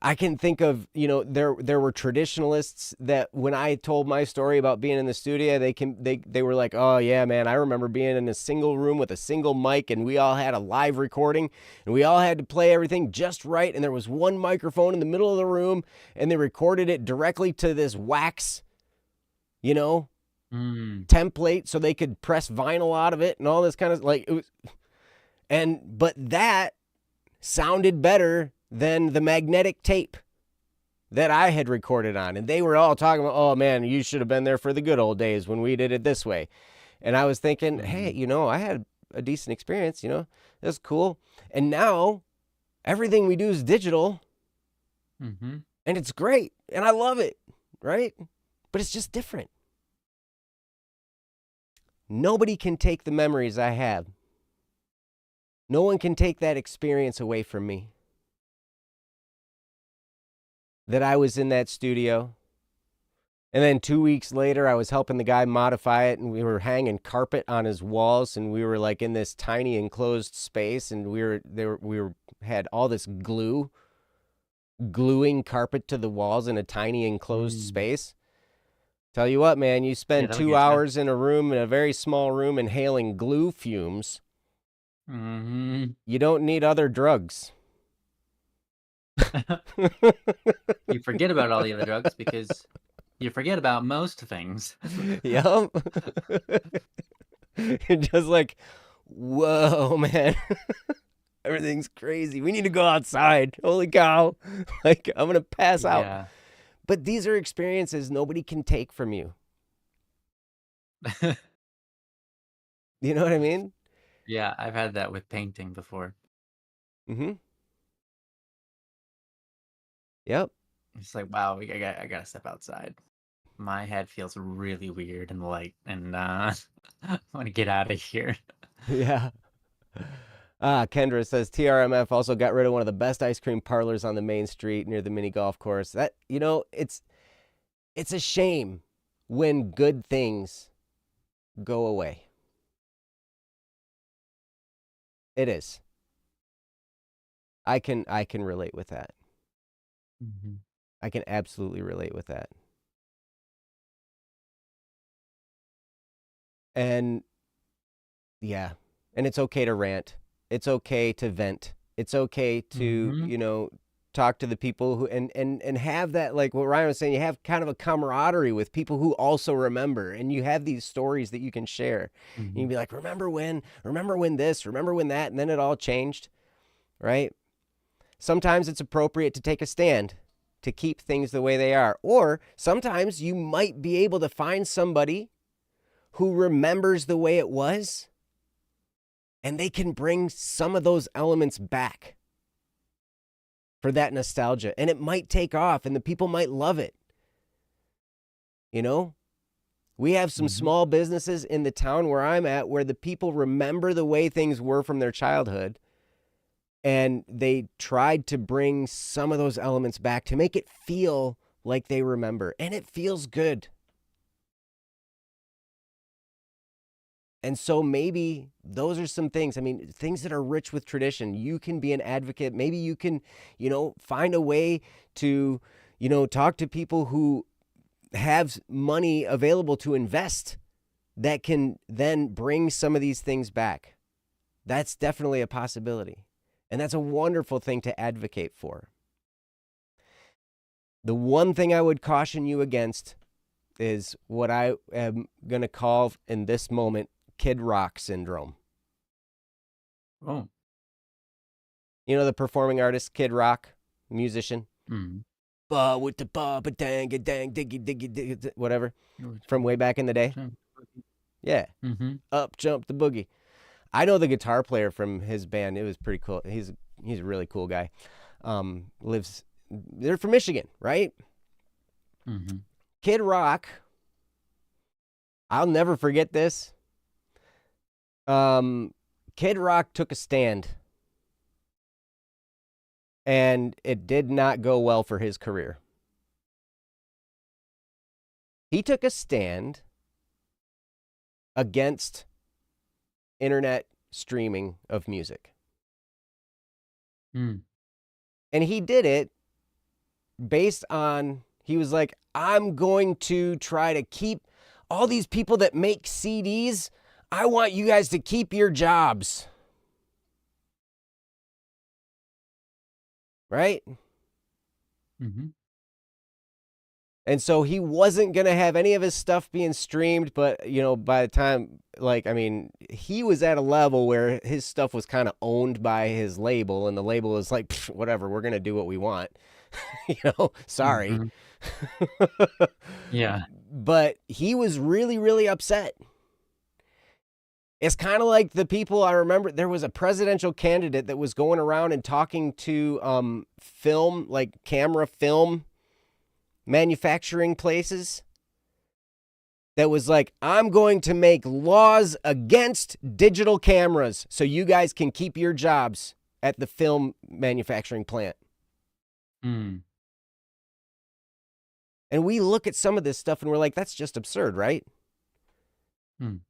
I can think of, there were traditionalists that when I told my story about being in the studio, they were like, "Oh yeah, man, I remember being in a single room with a single mic, and we all had a live recording, and we all had to play everything just right, and there was one microphone in the middle of the room, and they recorded it directly to this wax, Mm. template, so they could press vinyl out of it and all this kind of like it was, but that sounded better than the magnetic tape that I had recorded on. And they were all talking about, "Oh man, you should have been there for the good old days when we did it this way." And I was thinking, hey, I had a decent experience, that's cool. And now everything we do is digital, Mm-hmm. and it's great. And I love it, right? But it's just different. Nobody can take the memories I have. No one can take that experience away from me. That I was in that studio. And then 2 weeks later, I was helping the guy modify it, and we were hanging carpet on his walls, and we were like in this tiny enclosed space, and had all this gluing carpet to the walls in a tiny enclosed space. Tell you what, man, you Yeah, spend that would 2 get you. hours in a very small room, inhaling glue fumes. Mm-hmm. You don't need other drugs. You forget about all the other drugs because you forget about most things. Yep. Just like, whoa, man. Everything's crazy. We need to go outside. Holy cow. Like, I'm going to pass out. Yeah. But these are experiences nobody can take from you. You know what I mean? Yeah, I've had that with painting before. Mm-hmm. Yep. It's like, wow, I gotta step outside. My head feels really weird and light, and I want to get out of here. Yeah. Kendra says TRMF also got rid of one of the best ice cream parlors on the main street near the mini golf course. That, it's a shame when good things go away. It is. I can relate with that. Mm-hmm. I can absolutely relate with that. And yeah, and it's okay to rant. It's okay to vent. It's okay to, Mm-hmm. talk to the people who and have that, like what Ryan was saying, you have kind of a camaraderie with people who also remember, and you have these stories that you can share. You Mm-hmm. can be like, remember when this, remember when that, and then it all changed, right? Sometimes it's appropriate to take a stand to keep things the way they are. Or sometimes you might be able to find somebody who remembers the way it was, and they can bring some of those elements back for that nostalgia. And it might take off and the people might love it. You know, we have some Mm-hmm. small businesses in the town where I'm at where the people remember the way things were from their childhood. And they tried to bring some of those elements back to make it feel like they remember. And it feels good. And so maybe those are some things. I mean, things that are rich with tradition. You can be an advocate. Maybe you can, find a way to, talk to people who have money available to invest that can then bring some of these things back. That's definitely a possibility. And that's a wonderful thing to advocate for. The one thing I would caution you against is what I am going to call in this moment Kid Rock syndrome. Oh. You know the performing artist Kid Rock, musician? Mm-hmm. Ba with the ba ba dang dang diggy diggy diggy whatever, from way back in the day. Yeah. Mm-hmm. Up jump the boogie. I know the guitar player from his band. It was pretty cool. He's a really cool guy. They're from Michigan, right? Mm-hmm. Kid Rock. I'll never forget this. Kid Rock took a stand, and it did not go well for his career. He took a stand against internet streaming of music. Mm. And he did it based on, he was like, I'm going to try to keep all these people that make CDs, I want you guys to keep your jobs. Right? Mm-hmm. And so he wasn't going to have any of his stuff being streamed, but, by the time, he was at a level where his stuff was kind of owned by his label, and the label was like, whatever, we're going to do what we want. Sorry. Mm-hmm. Yeah. But he was really, really upset. It's kind of like the people, I remember there was a presidential candidate that was going around and talking to film, like camera film manufacturing places, that was like, I'm going to make laws against digital cameras so you guys can keep your jobs at the film manufacturing plant. Mm. And we look at some of this stuff and we're like, that's just absurd, right? Mm.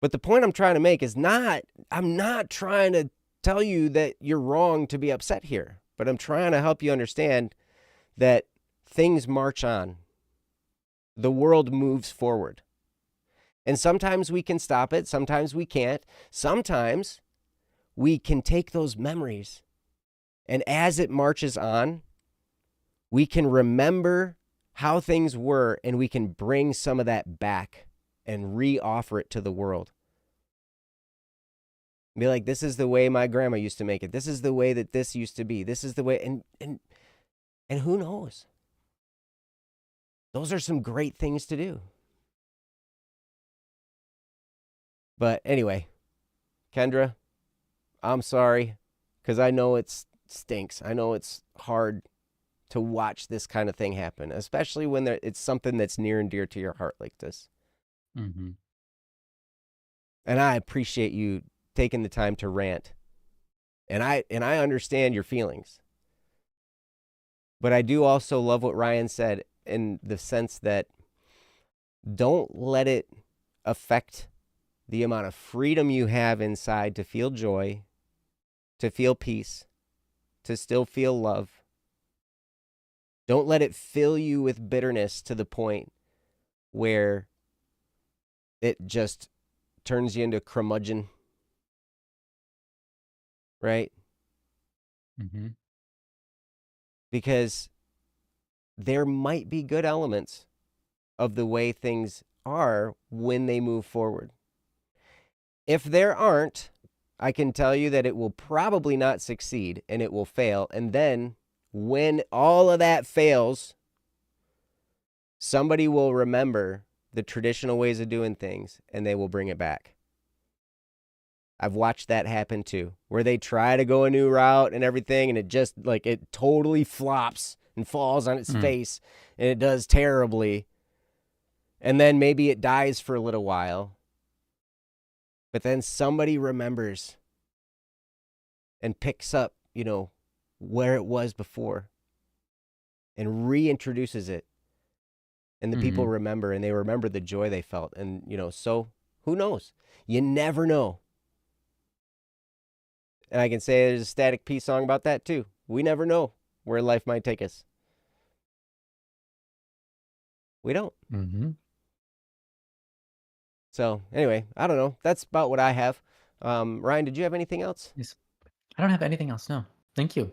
But the point I'm trying to make is I'm not trying to tell you that you're wrong to be upset here, but I'm trying to help you understand that things march on. The world moves forward. And sometimes we can stop it. Sometimes we can't. Sometimes we can take those memories, and as it marches on, we can remember how things were, and we can bring some of that back and re-offer it to the world. Be like, this is the way my grandma used to make it. This is the way that this used to be. This is the way, and who knows? Those are some great things to do. But anyway, Kendra, I'm sorry, because I know it stinks. I know it's hard to watch this kind of thing happen, especially when it's something that's near and dear to your heart like this. Mm-hmm. And I appreciate you taking the time to rant. And I understand your feelings. But I do also love what Ryan said, in the sense that don't let it affect the amount of freedom you have inside to feel joy, to feel peace, to still feel love. Don't let it fill you with bitterness to the point where it just turns you into a curmudgeon, right? Mm-hmm. Because there might be good elements of the way things are when they move forward. If there aren't, I can tell you that it will probably not succeed and it will fail. And then when all of that fails, somebody will remember the traditional ways of doing things and they will bring it back. I've watched that happen too, where they try to go a new route and everything, and it just like it totally flops and falls on its face and it does terribly. And then maybe it dies for a little while. But then somebody remembers and picks up, where it was before and reintroduces it. And the people Mm-hmm. remember and they remember the joy they felt. And, so who knows? You never know. And I can say there's a Static P song about that too. We never know where life might take us. We don't. Mm-hmm. So anyway, I don't know. That's about what I have. Ryan, did you have anything else? Yes. I don't have anything else. No. Thank you.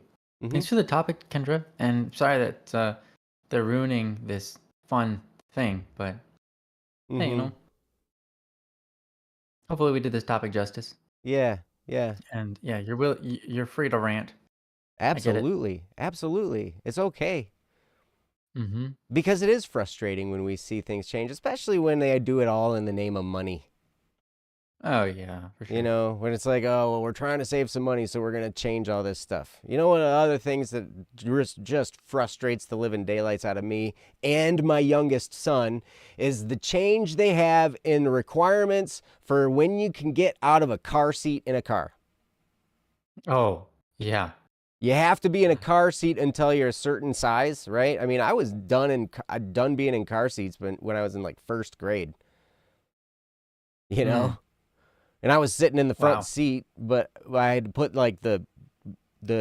Mm-hmm. Thanks for the topic, Kendra. And sorry that they're ruining this fun thing, but hey, Mm-hmm. hopefully we did this topic justice. Yeah. And yeah, you're free to rant. I get it. Absolutely. Absolutely. It's okay. Mm-hmm. Because it is frustrating when we see things change, especially when they do it all in the name of money. Oh yeah, for sure. When it's like, oh, well, we're trying to save some money, so we're going to change all this stuff. You know, one of the other things that just frustrates the living daylights out of me and my youngest son is the change they have in the requirements for when you can get out of a car seat in a car. Oh, yeah. You have to be in a car seat until you're a certain size, right? I mean, I was done being in car seats when I was in like first grade, you know? And I was sitting in the front Wow. seat, but I had to put like the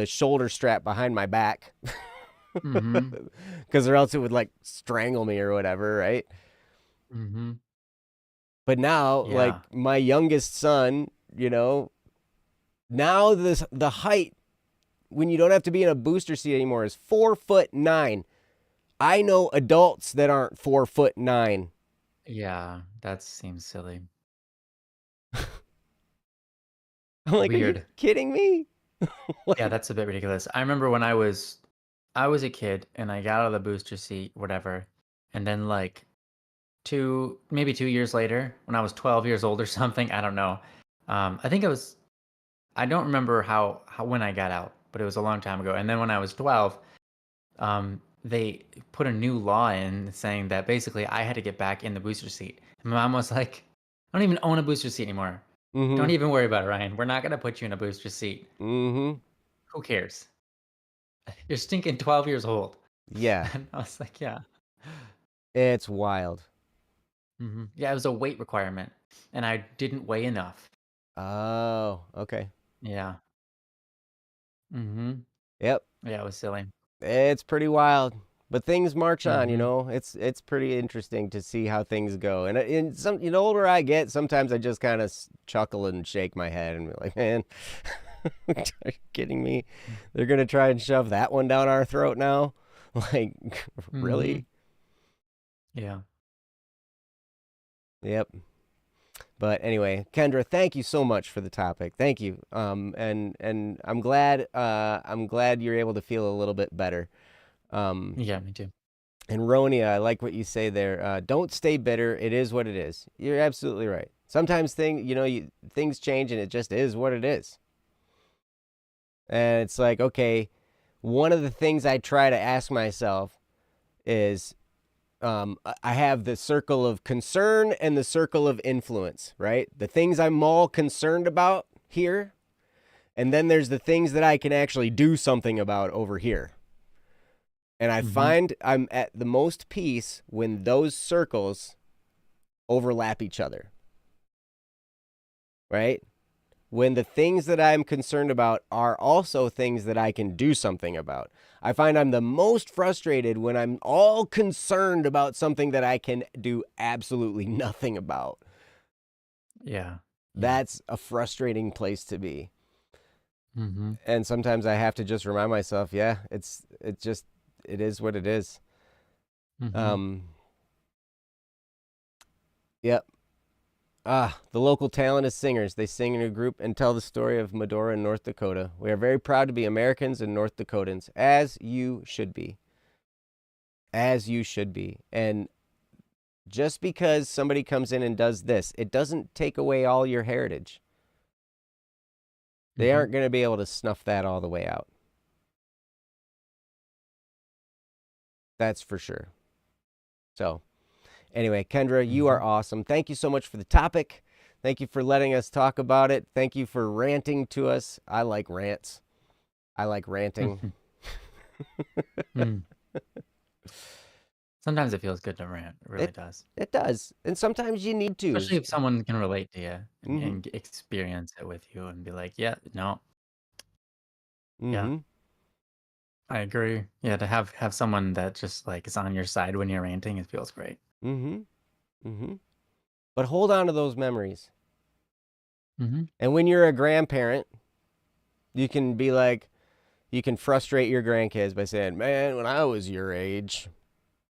shoulder strap behind my back Mm-hmm. because or else it would like strangle me or whatever, right? Mm-hmm. But now, like Yeah. my youngest son, now the height when you don't have to be in a booster seat anymore is 4'9". I know adults that aren't 4'9". Yeah. That seems silly. I'm like, are you Weird. kidding me? Yeah, that's a bit ridiculous. I remember when I was a kid and I got out of the booster seat, whatever, and then like maybe 2 years later, when I was 12 years old or something, I don't know. I think I don't remember how when I got out, but it was a long time ago. And then when I was 12, they put a new law in saying that basically I had to get back in the booster seat. And my mom was like, I don't even own a booster seat anymore. Don't Mm-hmm. even worry about it, Ryan. We're not gonna put you in a booster seat. Mm-hmm. Who cares? You're stinking 12 years old. Yeah. And I was like, yeah. It's wild. Yeah, it was a weight requirement, and I didn't weigh enough. Oh, okay. Yeah. Mm-hmm. Yep. Yeah, it was silly. It's pretty wild. But things march on, Mm-hmm. It's pretty interesting to see how things go. And the older I get, sometimes I just kind of chuckle and shake my head and be like, man, are you kidding me? They're going to try and shove that one down our throat now? Like, Mm-hmm. really? Yeah. Yep. But anyway, Kendra, thank you so much for the topic. Thank you. And I'm glad you're able to feel a little bit better. Yeah, me too. And Ronia, I like what you say there. Don't stay bitter. It is what it is. You're absolutely right. Sometimes things change and it just is what it is. And it's like, okay, one of the things I try to ask myself is I have the circle of concern and the circle of influence, right? The things I'm all concerned about here, and then there's the things that I can actually do something about over here. And I Mm-hmm. find I'm at the most peace when those circles overlap each other, right? when the things that I'm concerned about are also things that I can do something about. I find I'm the most frustrated when I'm all concerned about something that I can do absolutely nothing about. Yeah. That's a frustrating place to be. Mm-hmm. And sometimes I have to just remind myself, yeah, it is what it is. Mm-hmm. Yep. The local talent is singers. They sing in a group and tell the story of Medora in North Dakota. We are very proud to be Americans and North Dakotans, as you should be. As you should be. And just because somebody comes in and does this, it doesn't take away all your heritage. They Mm-hmm. aren't going to be able to snuff that all the way out. That's for sure. So, anyway, Kendra, you are Mm-hmm. awesome. Thank you so much for the topic. Thank you for letting us talk about it. Thank you for ranting to us. I like rants. I like ranting. Mm. Sometimes it feels good to rant. It really It does. it does. And sometimes you need to. Especially if someone can relate to you and, Mhm. and experience it with you and be like, yeah, no, yeah, Mhm. I agree. Yeah, to have someone that just like is on your side when you're ranting, it feels great. Mhm. Mhm. But hold on to those memories. Mm-hmm. And when you're a grandparent, you can be like you can frustrate your grandkids by saying, "Man, when I was your age,"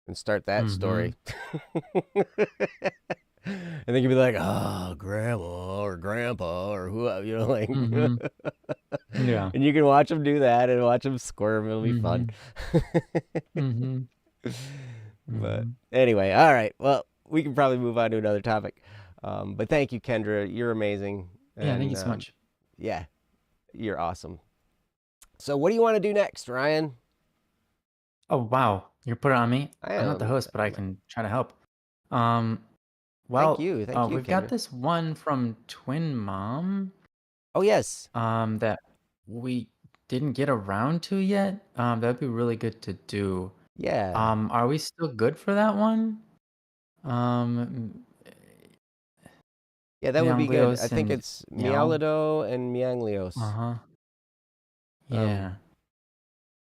and start that Mm-hmm. story. And then you'd be like, "Oh, grandma or grandpa or whoever," like, Mm-hmm. Yeah. and you can watch them do that and watch them squirm. It'll be fun. Mm-hmm. Mm-hmm. But Mm-hmm. anyway, all right. Well, we can probably move on to another topic. But thank you, Kendra. You're amazing. Yeah, thank And you so much. yeah, you're awesome. So, what do you want to do next, Ryan? Oh wow, you put it on me. I I'm not the am. host, but I can try to help. Um, Thank well, you. Thank you, we've got Kendra. this one from Twin Mom, Oh, yes. that we didn't get around to yet. That'd be really good to do. Yeah. Are we still good for that one? Um, Yeah, that would be good. I Meonglios think and it's Meow. Mialido and Mianglios. Uh-huh. Um, Yeah.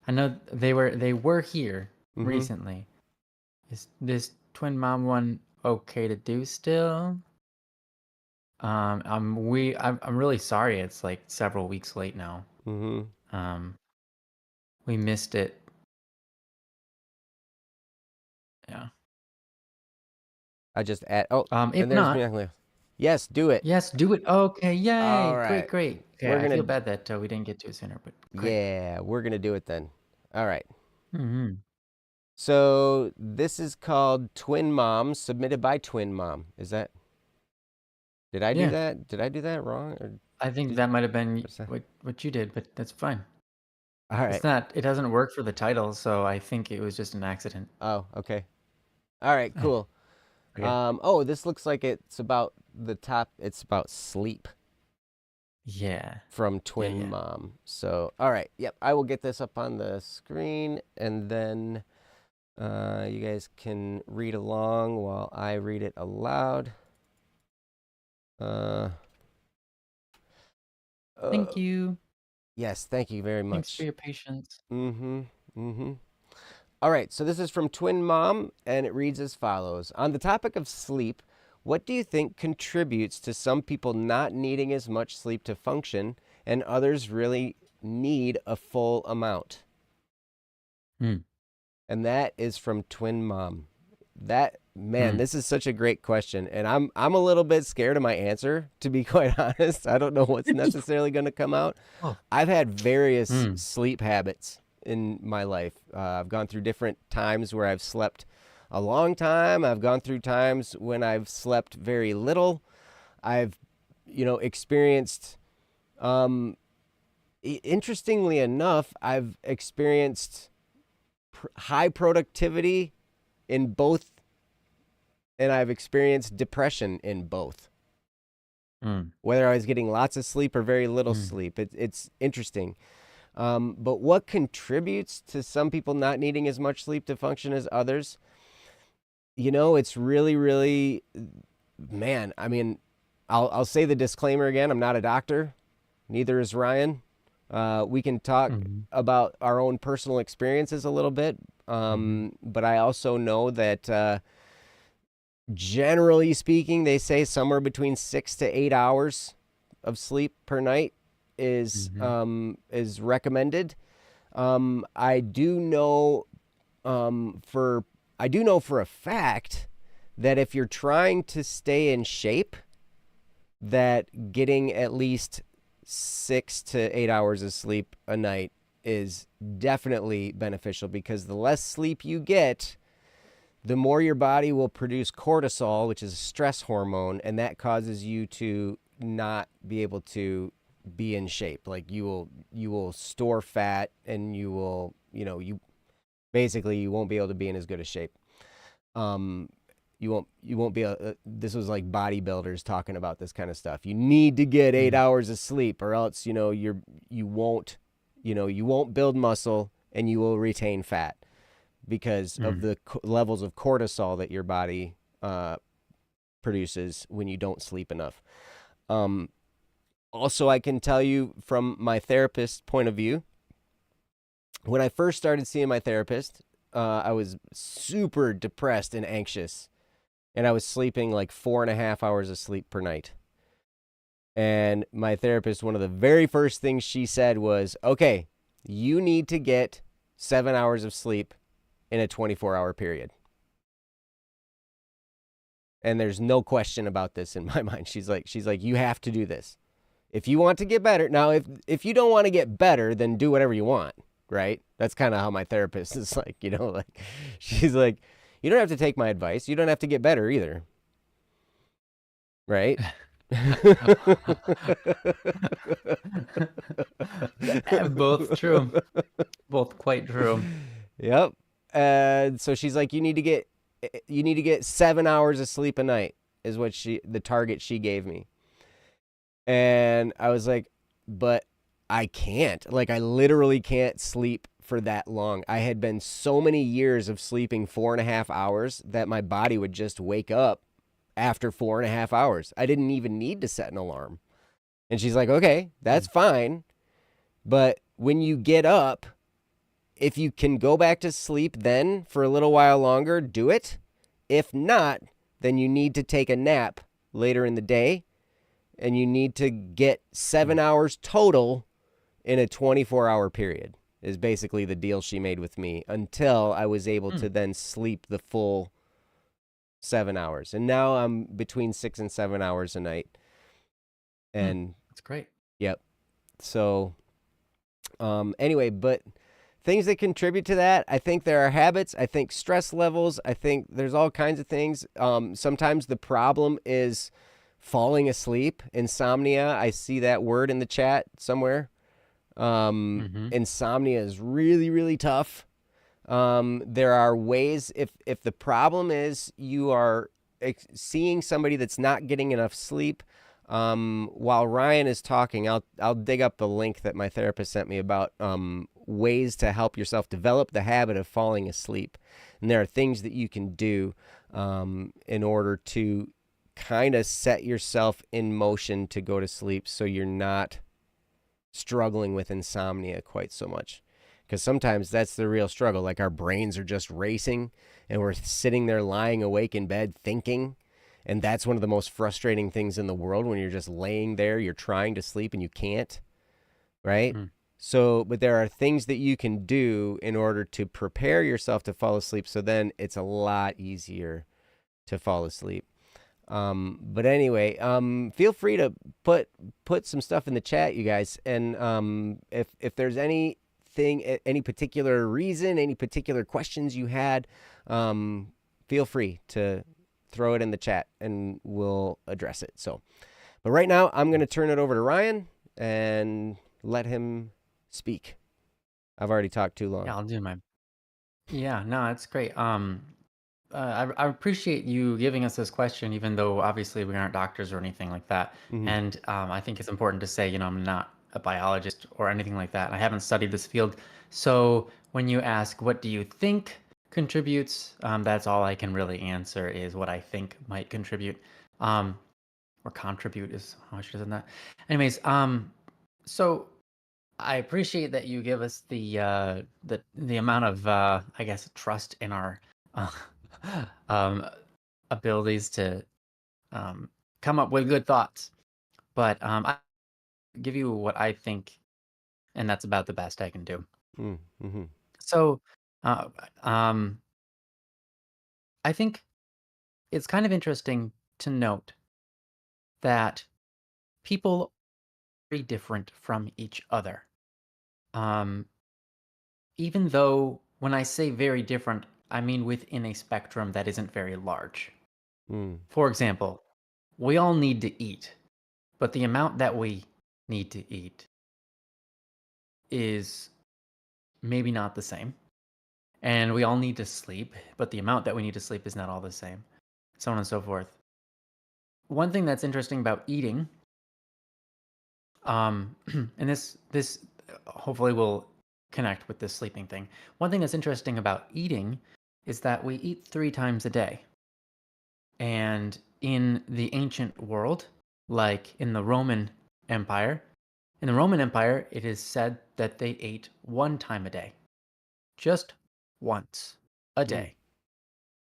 I know they were here mm-hmm. recently. Is this Twin Mom one okay to do still? I'm really sorry. It's like several weeks late now. Mm-hmm. Um, we missed it. Yeah. I just add. Oh, If and there's not, Mianglios. Yes, do it. yes, do it. Okay, All yay! Great, right. great. Okay, We're I feel gonna. bad that we didn't get to it sooner, but great. Yeah, we're gonna do it then. All right. Mm-hmm. So this is called Twin Mom, submitted by Twin Mom. Is that? Did I do Yeah, that? Did I do that wrong? Or I think did? that might have been What's that? what you did, but that's fine. All It's right. not. It doesn't work for the title, so I think it was just an accident. Oh, okay. All right. Eh, Cool. okay. Oh, this looks like it's about the top. It's about sleep Yeah. from Yeah. Twin Yeah. Mom. So, all right. Yep. I will get this up on the screen and then you guys can read along while I read it aloud. Uh, Thank uh, you. yes. Thank you very Thanks for much. your patience. Mm-hmm. Mm-hmm. All right. So this is from Twin Mom and it reads as follows. On the topic of sleep, what do you think contributes to some people not needing as much sleep to function and others really need a full amount? Hmm. And that is from Twin Mom. That man, Hmm. this is such a great question, and I'm a little bit scared of my answer, to be quite honest. I don't know what's necessarily going to come out. Oh. I've had various Hmm. sleep habits in my life. I've gone through different times where I've slept a long time. I've gone through times when I've slept very little. I've, experienced. Interestingly enough, I've experienced high productivity in both, and I've experienced depression in both. Hmm. Whether I was getting lots of sleep or very little Hmm. sleep, it's interesting. But what contributes to some people not needing as much sleep to function as others? It's really, really, man. I mean, I'll say the disclaimer again. I'm not a doctor. Neither is Ryan. We can talk Mm-hmm. about our own personal experiences a little bit, Mm-hmm. but I also know that generally speaking, they say somewhere between 6 to 8 hours of sleep per night Mm-hmm. is recommended. I do know for I do know for a fact that if you're trying to stay in shape, that getting at least 6 to 8 hours of sleep a night is definitely beneficial, because the less sleep you get, the more your body will produce cortisol, which is a stress hormone, and that causes you to not be able to be in shape. Like you will store fat, and you basically you won't be able to be in as good a shape. Um, you won't be able, this was like bodybuilders talking about this kind of stuff. You need to get 8 hours of sleep, or else you won't build muscle, and you will retain fat because of Mm-hmm. the levels of cortisol that your body produces when you don't sleep enough. Um, Also, I can tell you from my therapist's point of view, when I first started seeing my therapist, I was super depressed and anxious, and I was sleeping like 4.5 hours of sleep per night. And my therapist, one of the very first things she said was, okay, you need to get 7 hours of sleep in a 24-hour period. And there's no question about this in my mind. She's like, you have to do this if you want to get better. Now, if you don't want to get better, then do whatever you want, right? That's kind of how my therapist is like, like she's like, you don't have to take my advice. You don't have to get better either, right? Both true. Both quite true. Yep. And so she's like, you need to get 7 hours of sleep a night is what the target she gave me. And I was like, but I can't. Like, I literally can't sleep for that long. I had been so many years of sleeping 4.5 hours that my body would just wake up after 4.5 hours. I didn't even need to set an alarm. And she's like, okay, that's fine. But when you get up, if you can go back to sleep then for a little while longer, do it. If not, then you need to take a nap later in the day, and you need to get 7 hours total in a 24-hour period, is basically the deal she made with me, until I was able to then sleep the full 7 hours. And now I'm between 6 and 7 hours a night. And That's great. yep. So anyway, but things that contribute to that, I think there are habits, I think stress levels, I think there's all kinds of things. Sometimes the problem is falling asleep, insomnia. I see that word in the chat somewhere. Mm-hmm. Insomnia is really, really tough. There are ways, if the problem is you are seeing somebody that's not getting enough sleep. While Ryan is talking, I'll dig up the link that my therapist sent me about ways to help yourself develop the habit of falling asleep. And there are things that you can do in order to kind of set yourself in motion to go to sleep, so you're not struggling with insomnia quite so much. Because sometimes that's the real struggle. Like, our brains are just racing, and we're sitting there lying awake in bed thinking. And that's one of the most frustrating things in the world, when you're just laying there, you're trying to sleep and you can't, right? Mm. So, but there are things that you can do in order to prepare yourself to fall asleep, so then it's a lot easier to fall asleep. But anyway, feel free to put some stuff in the chat, you guys. And if there's anything, any particular reason, any particular questions you had, feel free to throw it in the chat, and we'll address it. So, but right now, I'm going to turn it over to Ryan and let him speak. I've already talked too long. Yeah, I'll do my. Yeah, no, it's great. I appreciate you giving us this question, even though obviously we aren't doctors or anything like that. Mm-hmm. And I think it's important to say, I'm not a biologist or anything like that. I haven't studied this field. So when you ask, what do you think contributes? That's all I can really answer, is what I think might contribute. Um, or contribute is how I should have said that. Anyways, so I appreciate that you give us the amount of I guess trust in our uh, um, abilities to come up with good thoughts. But I give you what I think, and that's about the best I can do. Mm-hmm. So, uh, um, I think it's kind of interesting to note that people are very different from each other. Um, Even though when I say very different, I mean within a spectrum that isn't very large. Mm. For example, we all need to eat, but the amount that we need to eat is maybe not the same. And we all need to sleep, but the amount that we need to sleep is not all the same. So on and so forth. One thing that's interesting about eating, and this hopefully will connect with this sleeping thing. One thing that's interesting about eating is that we eat 3 times a day. And in the ancient world, like Empire, in the Roman Empire, it is said that they ate 1 time a day, just once a Mm. day.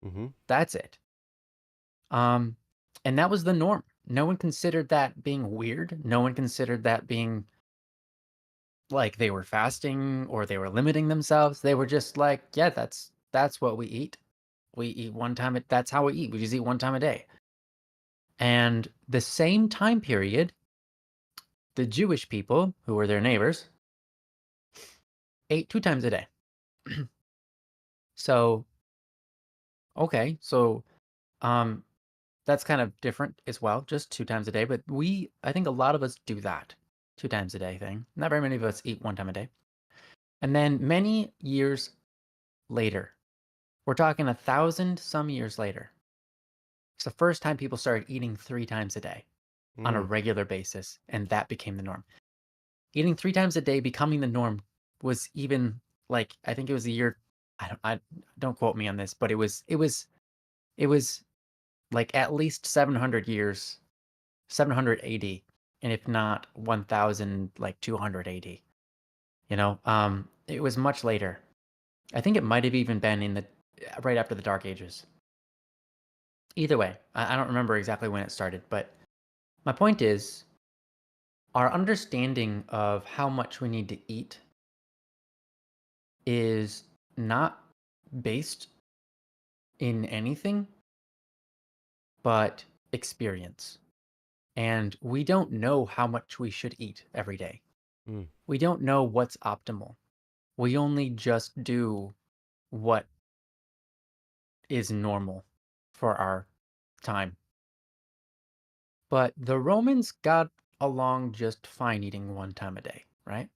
Mm-hmm. That's it. Um, and that was the norm. No one considered that being weird. No one considered that being like they were fasting or they were limiting themselves. They were just like, yeah, that's what we eat. We eat 1 time. That's how we eat. We just eat 1 time a day. And the same time period, the Jewish people, who were their neighbors, ate 2 times a day. So, okay, so um, that's kind of different as well, just 2 times a day. But I think a lot of us do that 2 times a day thing. Not very many of us eat 1 time a day. And then many years later, we're talking 1,000 some years later, it's the first time people started eating 3 times a day on a Mm. regular basis, and that became the norm. Eating 3 times a day becoming the norm was even like I think it was the year I don't quote me on this, but it was like at least 700 years, 700 AD, and if not 1000 like 200 AD. It was much later. I think it might have even been in the right after the Dark Ages. Either way, I don't remember exactly when it started, but my point is our understanding of how much we need to eat is not based in anything but experience. And we don't know how much we should eat every day. Mm. We don't know what's optimal. We only just do what is normal for our time. But the Romans got along just fine eating 1 time a day, right?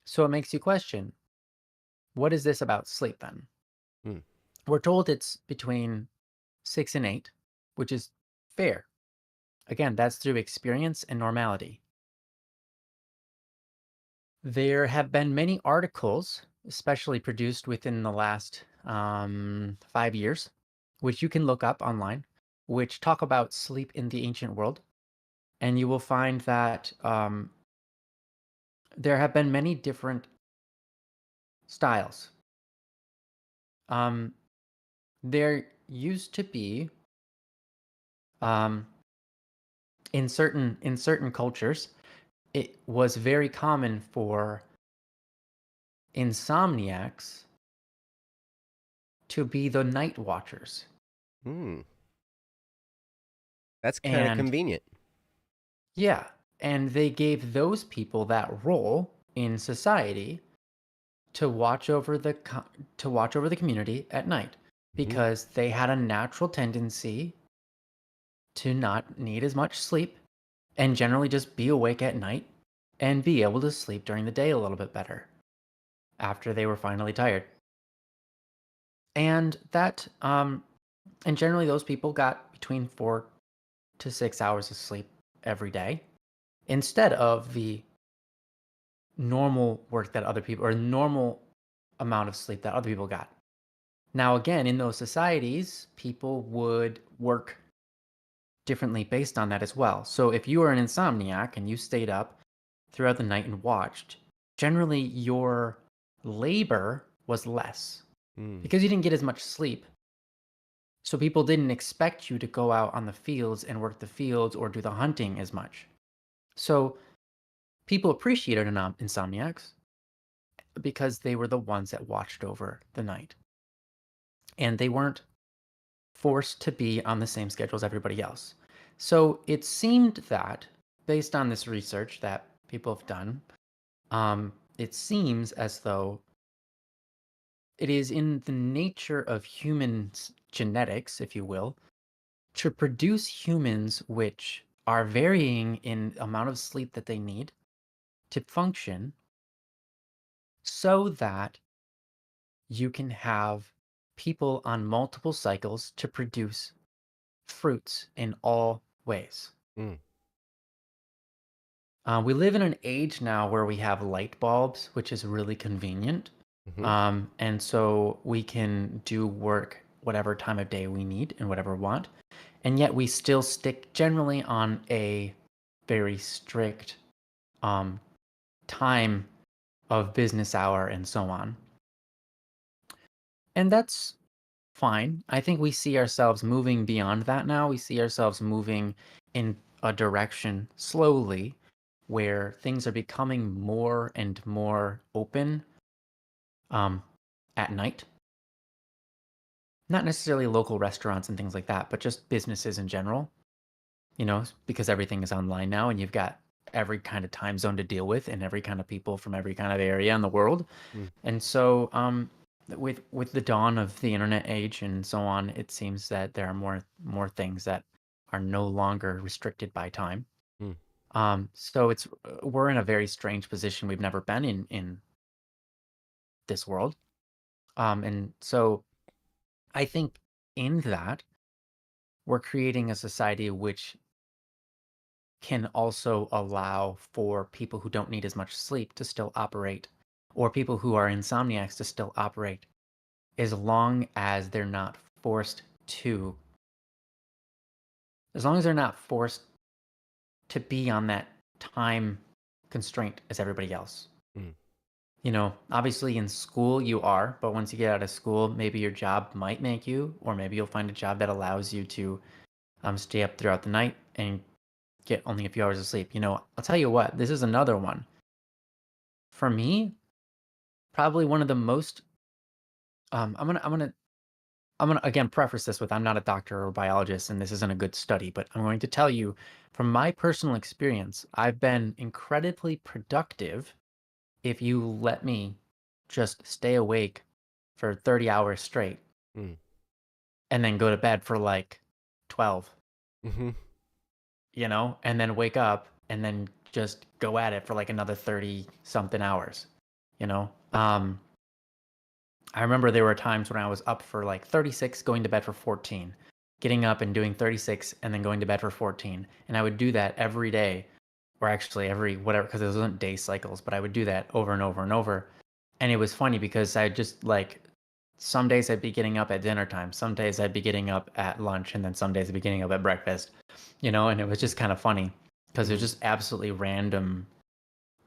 So it makes you question, what is this about sleep then? Mm. We're told it's between 6 and 8, which is fair. Again, that's through experience and normality. There have been many articles, especially produced within the last 5 years, which you can look up online, which talk about sleep in the ancient world. And you will find that there have been many different styles. Um, there used to be um, in certain cultures, it was very common for insomniacs to be the night watchers. Mm. That's kind of And convenient. yeah, and they gave those people that role in society to watch over the community at night Mm-hmm. because they had a natural tendency to not need as much sleep and generally just be awake at night and be able to sleep during the day a little bit better after they were finally tired. And and generally those people got between 4 to 6 hours of sleep every day instead of the normal work that other people or normal amount of sleep that other people got. Now, again, in those societies, people would work differently based on that as well. So if you were an insomniac and you stayed up throughout the night and watched, generally your labor was less Mm. because you didn't get as much sleep. So people didn't expect you to go out on the fields and work the fields or do the hunting as much. So people appreciated insomniacs because they were the ones that watched over the night. And they weren't forced to be on the same schedule as everybody else. So it seemed that, based on this research that people have done, it seems as though it is in the nature of humans' genetics, if you will, to produce humans which are varying in amount of sleep that they need to function so that you can have people on multiple cycles to produce fruits in all ways. Mm. We live in an age now where we have light bulbs, which is really convenient. Mm-hmm. And so we can do work whatever time of day we need and whatever we want. And yet we still stick generally on a very strict um, time of business hour and so on. And that's fine. I think we see ourselves moving beyond that now. We see ourselves moving in a direction slowly where things are becoming more and more open um, at night. Not necessarily local restaurants and things like that, but just businesses in general, because everything is online now and you've got every kind of time zone to deal with and every kind of people from every kind of area in the world. Mm. And so with the dawn of the internet age and so on, it seems that there are more things that are no longer restricted by time. Mm. So we're in a very strange position we've never been in this world. And so I think in that we're creating a society which can also allow for people who don't need as much sleep to still operate, or people who are insomniacs to still operate, as long as they're not forced to, as long as they're not forced to be on that time constraint as everybody else. Mm. Obviously in school you are, but once you get out of school, maybe your job might make you, or maybe you'll find a job that allows you to stay up throughout the night and get only a few hours of sleep. I'll tell you what, this is another one. For me, probably one of the most I'm gonna again preface this with I'm not a doctor or biologist and this isn't a good study, but I'm going to tell you from my personal experience, I've been incredibly productive if you let me just stay awake for 30 hours straight Mm. and then go to bed for like 12, Mm-hmm. and then wake up and then just go at it for like another 30 something hours, you know? I remember there were times when I was up for like 36, going to bed for 14, getting up and doing 36 and then going to bed for 14. And I would do that every day, or actually every whatever, because it wasn't day cycles, but I would do that over and over and over. And it was funny because I just like some days I'd be getting up at dinner time, some days I'd be getting up at lunch, and then some days I'd be getting up at breakfast, and it was just kind of funny because it was Mm. just absolutely random.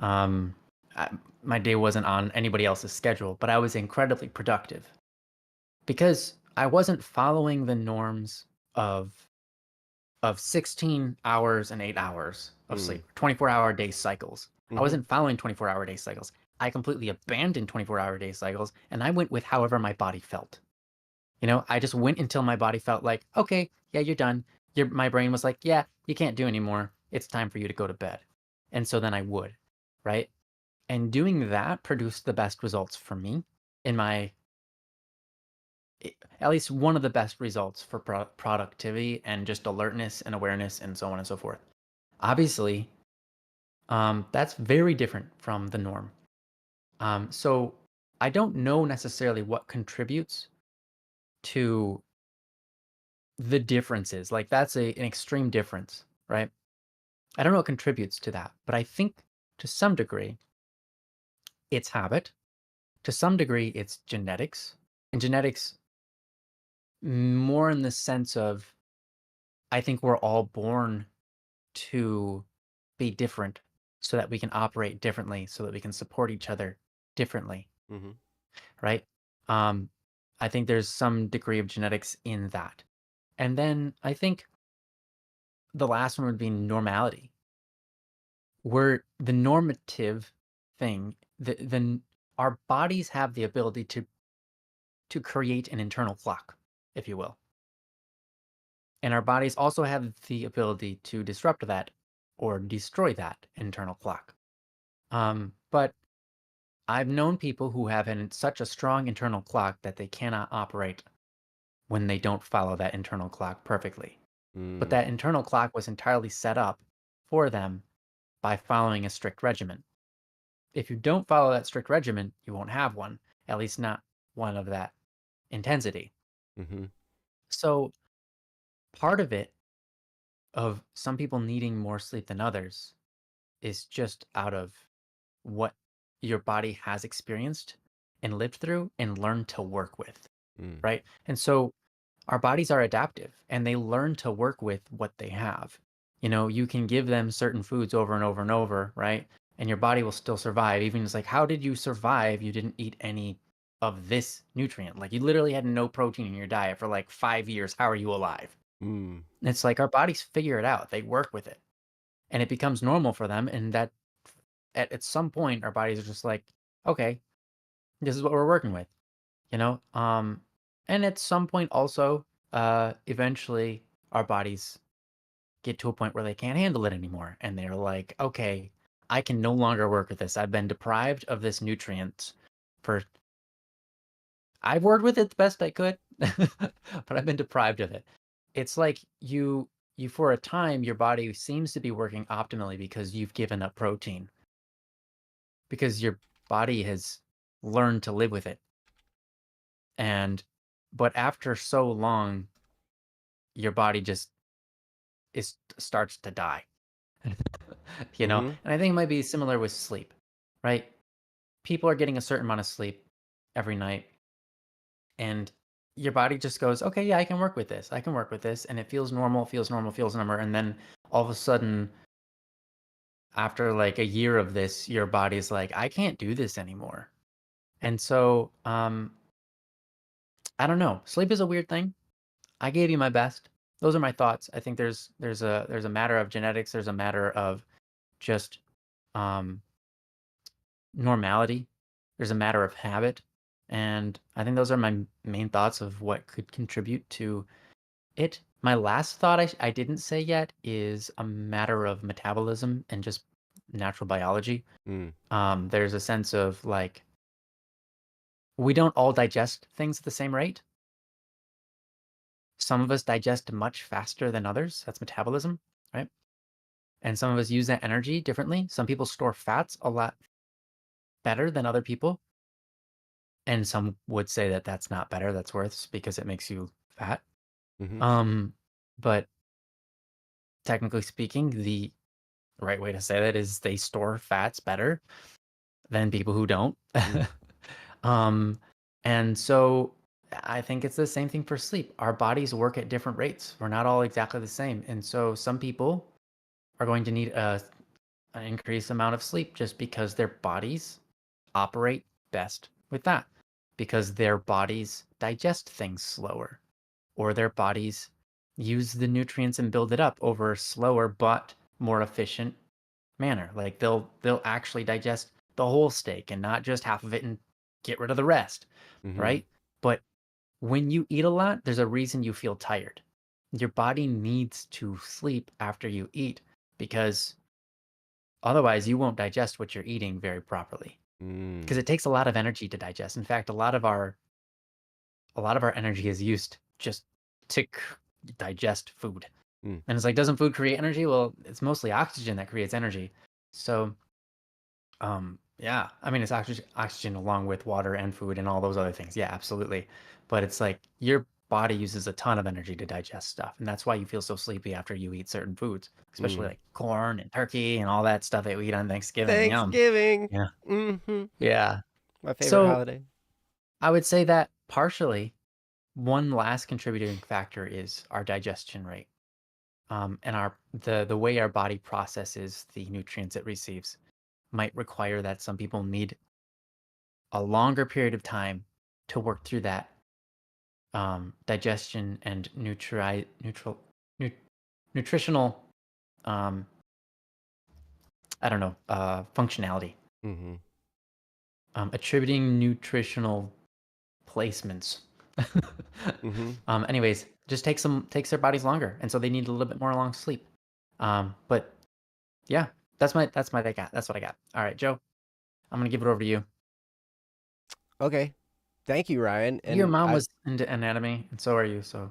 Um, I, my day wasn't on anybody else's schedule, but I was incredibly productive because I wasn't following the norms of 16 hours and 8 hours of Mm. sleep, 24-hour day cycles. I Mm-hmm. wasn't following 24-hour day cycles. I completely abandoned 24-hour day cycles and I went with however my body felt. I just went until my body felt like, okay, yeah, you're done. My brain was like, yeah, you can't do anymore. It's time for you to go to bed. And so then I would, right? And doing that produced the best results for me in at least one of the best results for productivity and just alertness and awareness and so on and so forth. Obviously, that's very different from the norm. So I don't know necessarily what contributes to the differences. Like that's an extreme difference, right? I don't know what contributes to that, but I think to some degree it's habit. To some degree it's genetics. And genetics more in the sense of I think we're all born to be different so that we can operate differently, so that we can support each other differently, Mm-hmm. right? Um, I think there's some degree of genetics in that. And then I think the last one would be normality. Where the normative thing, our bodies have the ability to create an internal clock, if you will. And our bodies also have the ability to disrupt that or destroy that internal clock. But I've known people who have such a strong internal clock that they cannot operate when they don't follow that internal clock perfectly. But Mm. that internal clock was entirely set up for them by following a strict regimen. If you don't follow that strict regimen, you won't have one, at least not one of that intensity. Mm-hmm. So part of it, of some people needing more sleep than others, is just out of what your body has experienced and lived through and learned to work with, Mm. right? And so our bodies are adaptive and they learn to work with what they have. You know, you can give them certain foods over and over and over, right? And your body will still survive. Even it's like, how did you survive? You didn't eat any of this nutrient. Like you literally had no protein in your diet for like 5 years. How are you alive? Mm. And it's like our bodies figure it out. They work with it and it becomes normal for them. And that at some point, our bodies are just like, okay, this is what we're working with, you know? And at some point also, eventually our bodies get to a point where they can't handle it anymore. And they're like, okay, I can no longer work with this. I've been deprived of this nutrient for, I've worked with it the best I could, but I've been deprived of it. It's like for a time, your body seems to be working optimally because you've given up protein, because your body has learned to live with it. And, but after so long, your body just starts to die. You know, Mm-hmm. and I think it might be similar with sleep, right? People are getting a certain amount of sleep every night, and your body just goes, okay, yeah, I can work with this. I can work with this. And it feels normal, feels normal, feels normal. And then all of a sudden, after like a year of this, your body's like, I can't do this anymore. And so, I don't know. Sleep is a weird thing. I gave you my best. Those are my thoughts. I think there's a matter of genetics. There's a matter of just um, normality. There's a matter of habit, and I think those are my main thoughts of what could contribute to it. My last thought I didn't say yet is a matter of metabolism and just natural biology. Mm. There's a sense of like we don't all digest things at the same rate. Some of us digest much faster than others. That's metabolism, right? And some of us use that energy differently. Some people store fats a lot better than other people. And some would say that that's not better, that's worse because it makes you fat. Mm-hmm. Um, but technically speaking, the right way to say that is they store fats better than people who don't. Mm. um, and so I think it's the same thing for sleep. Our bodies work at different rates. We're not all exactly the same. And so some people are going to need an increased amount of sleep just because their bodies operate best with that, because their bodies digest things slower, or their bodies use the nutrients and build it up over a slower but more efficient manner. Like they'll actually digest the whole steak and not just half of it and get rid of the rest, Mm-hmm. right? But when you eat a lot, there's a reason you feel tired. Your body needs to sleep after you eat because otherwise you won't digest what you're eating very properly, because Mm. it takes a lot of energy to digest. In fact, a lot of our energy is used just to digest food. Mm. And it's like, doesn't food create energy? Well, it's mostly oxygen that creates energy. So, yeah, I mean, it's oxygen along with water and food and all those other things. Yeah, absolutely. But it's like your body uses a ton of energy to digest stuff, and that's why you feel so sleepy after you eat certain foods, especially Mm. like corn and turkey and all that stuff that we eat on Thanksgiving. Yum. Thanksgiving. Yeah. Mm-hmm. Yeah. My favorite So holiday. I would say that partially one last contributing factor is our digestion rate. and the way our body processes the nutrients it receives might require that some people need a longer period of time to work through that digestion and nu- nutritional um, I don't know functionality. Mm-hmm. Attributing nutritional placements. Mm-hmm. Anyways, just takes their bodies longer, and so they need a little bit more long sleep. But yeah, that's what I got. That's what I got. All right, Joe, I'm gonna give it over to you. Okay. Thank you, Ryan. Your And mom I, was into anatomy, and so are you. So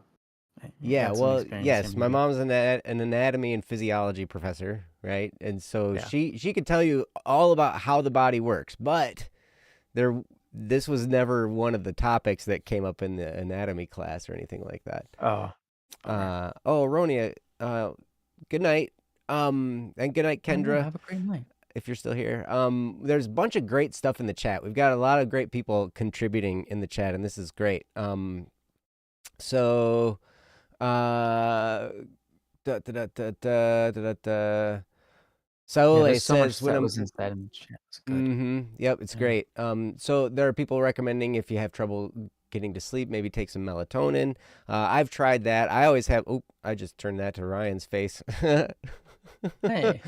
you yeah, got some well, experience here, yes, my maybe. mom's an anatomy and physiology professor, right? And so Yeah. she could tell you all about how the body works, but there this was never one of the topics that came up in the anatomy class or anything like that. Oh, bummer. Oh, Ronia, good night. And good night, Oh yeah. Kendra, Have a great night. if you're still here. There's a bunch of great stuff in the chat. We've got a lot of great people contributing in the chat, and this is great. So, uh, da, da, da, da, da, da, da. Yeah, Saule there's so much says when that I'm was inside in the chat. It's good. mm-hmm. Yep, it's Yeah. great. So there are people recommending if you have trouble getting to sleep, maybe take some melatonin. I've tried that. I always have. Oop! I just turned that to Ryan's face. Hey.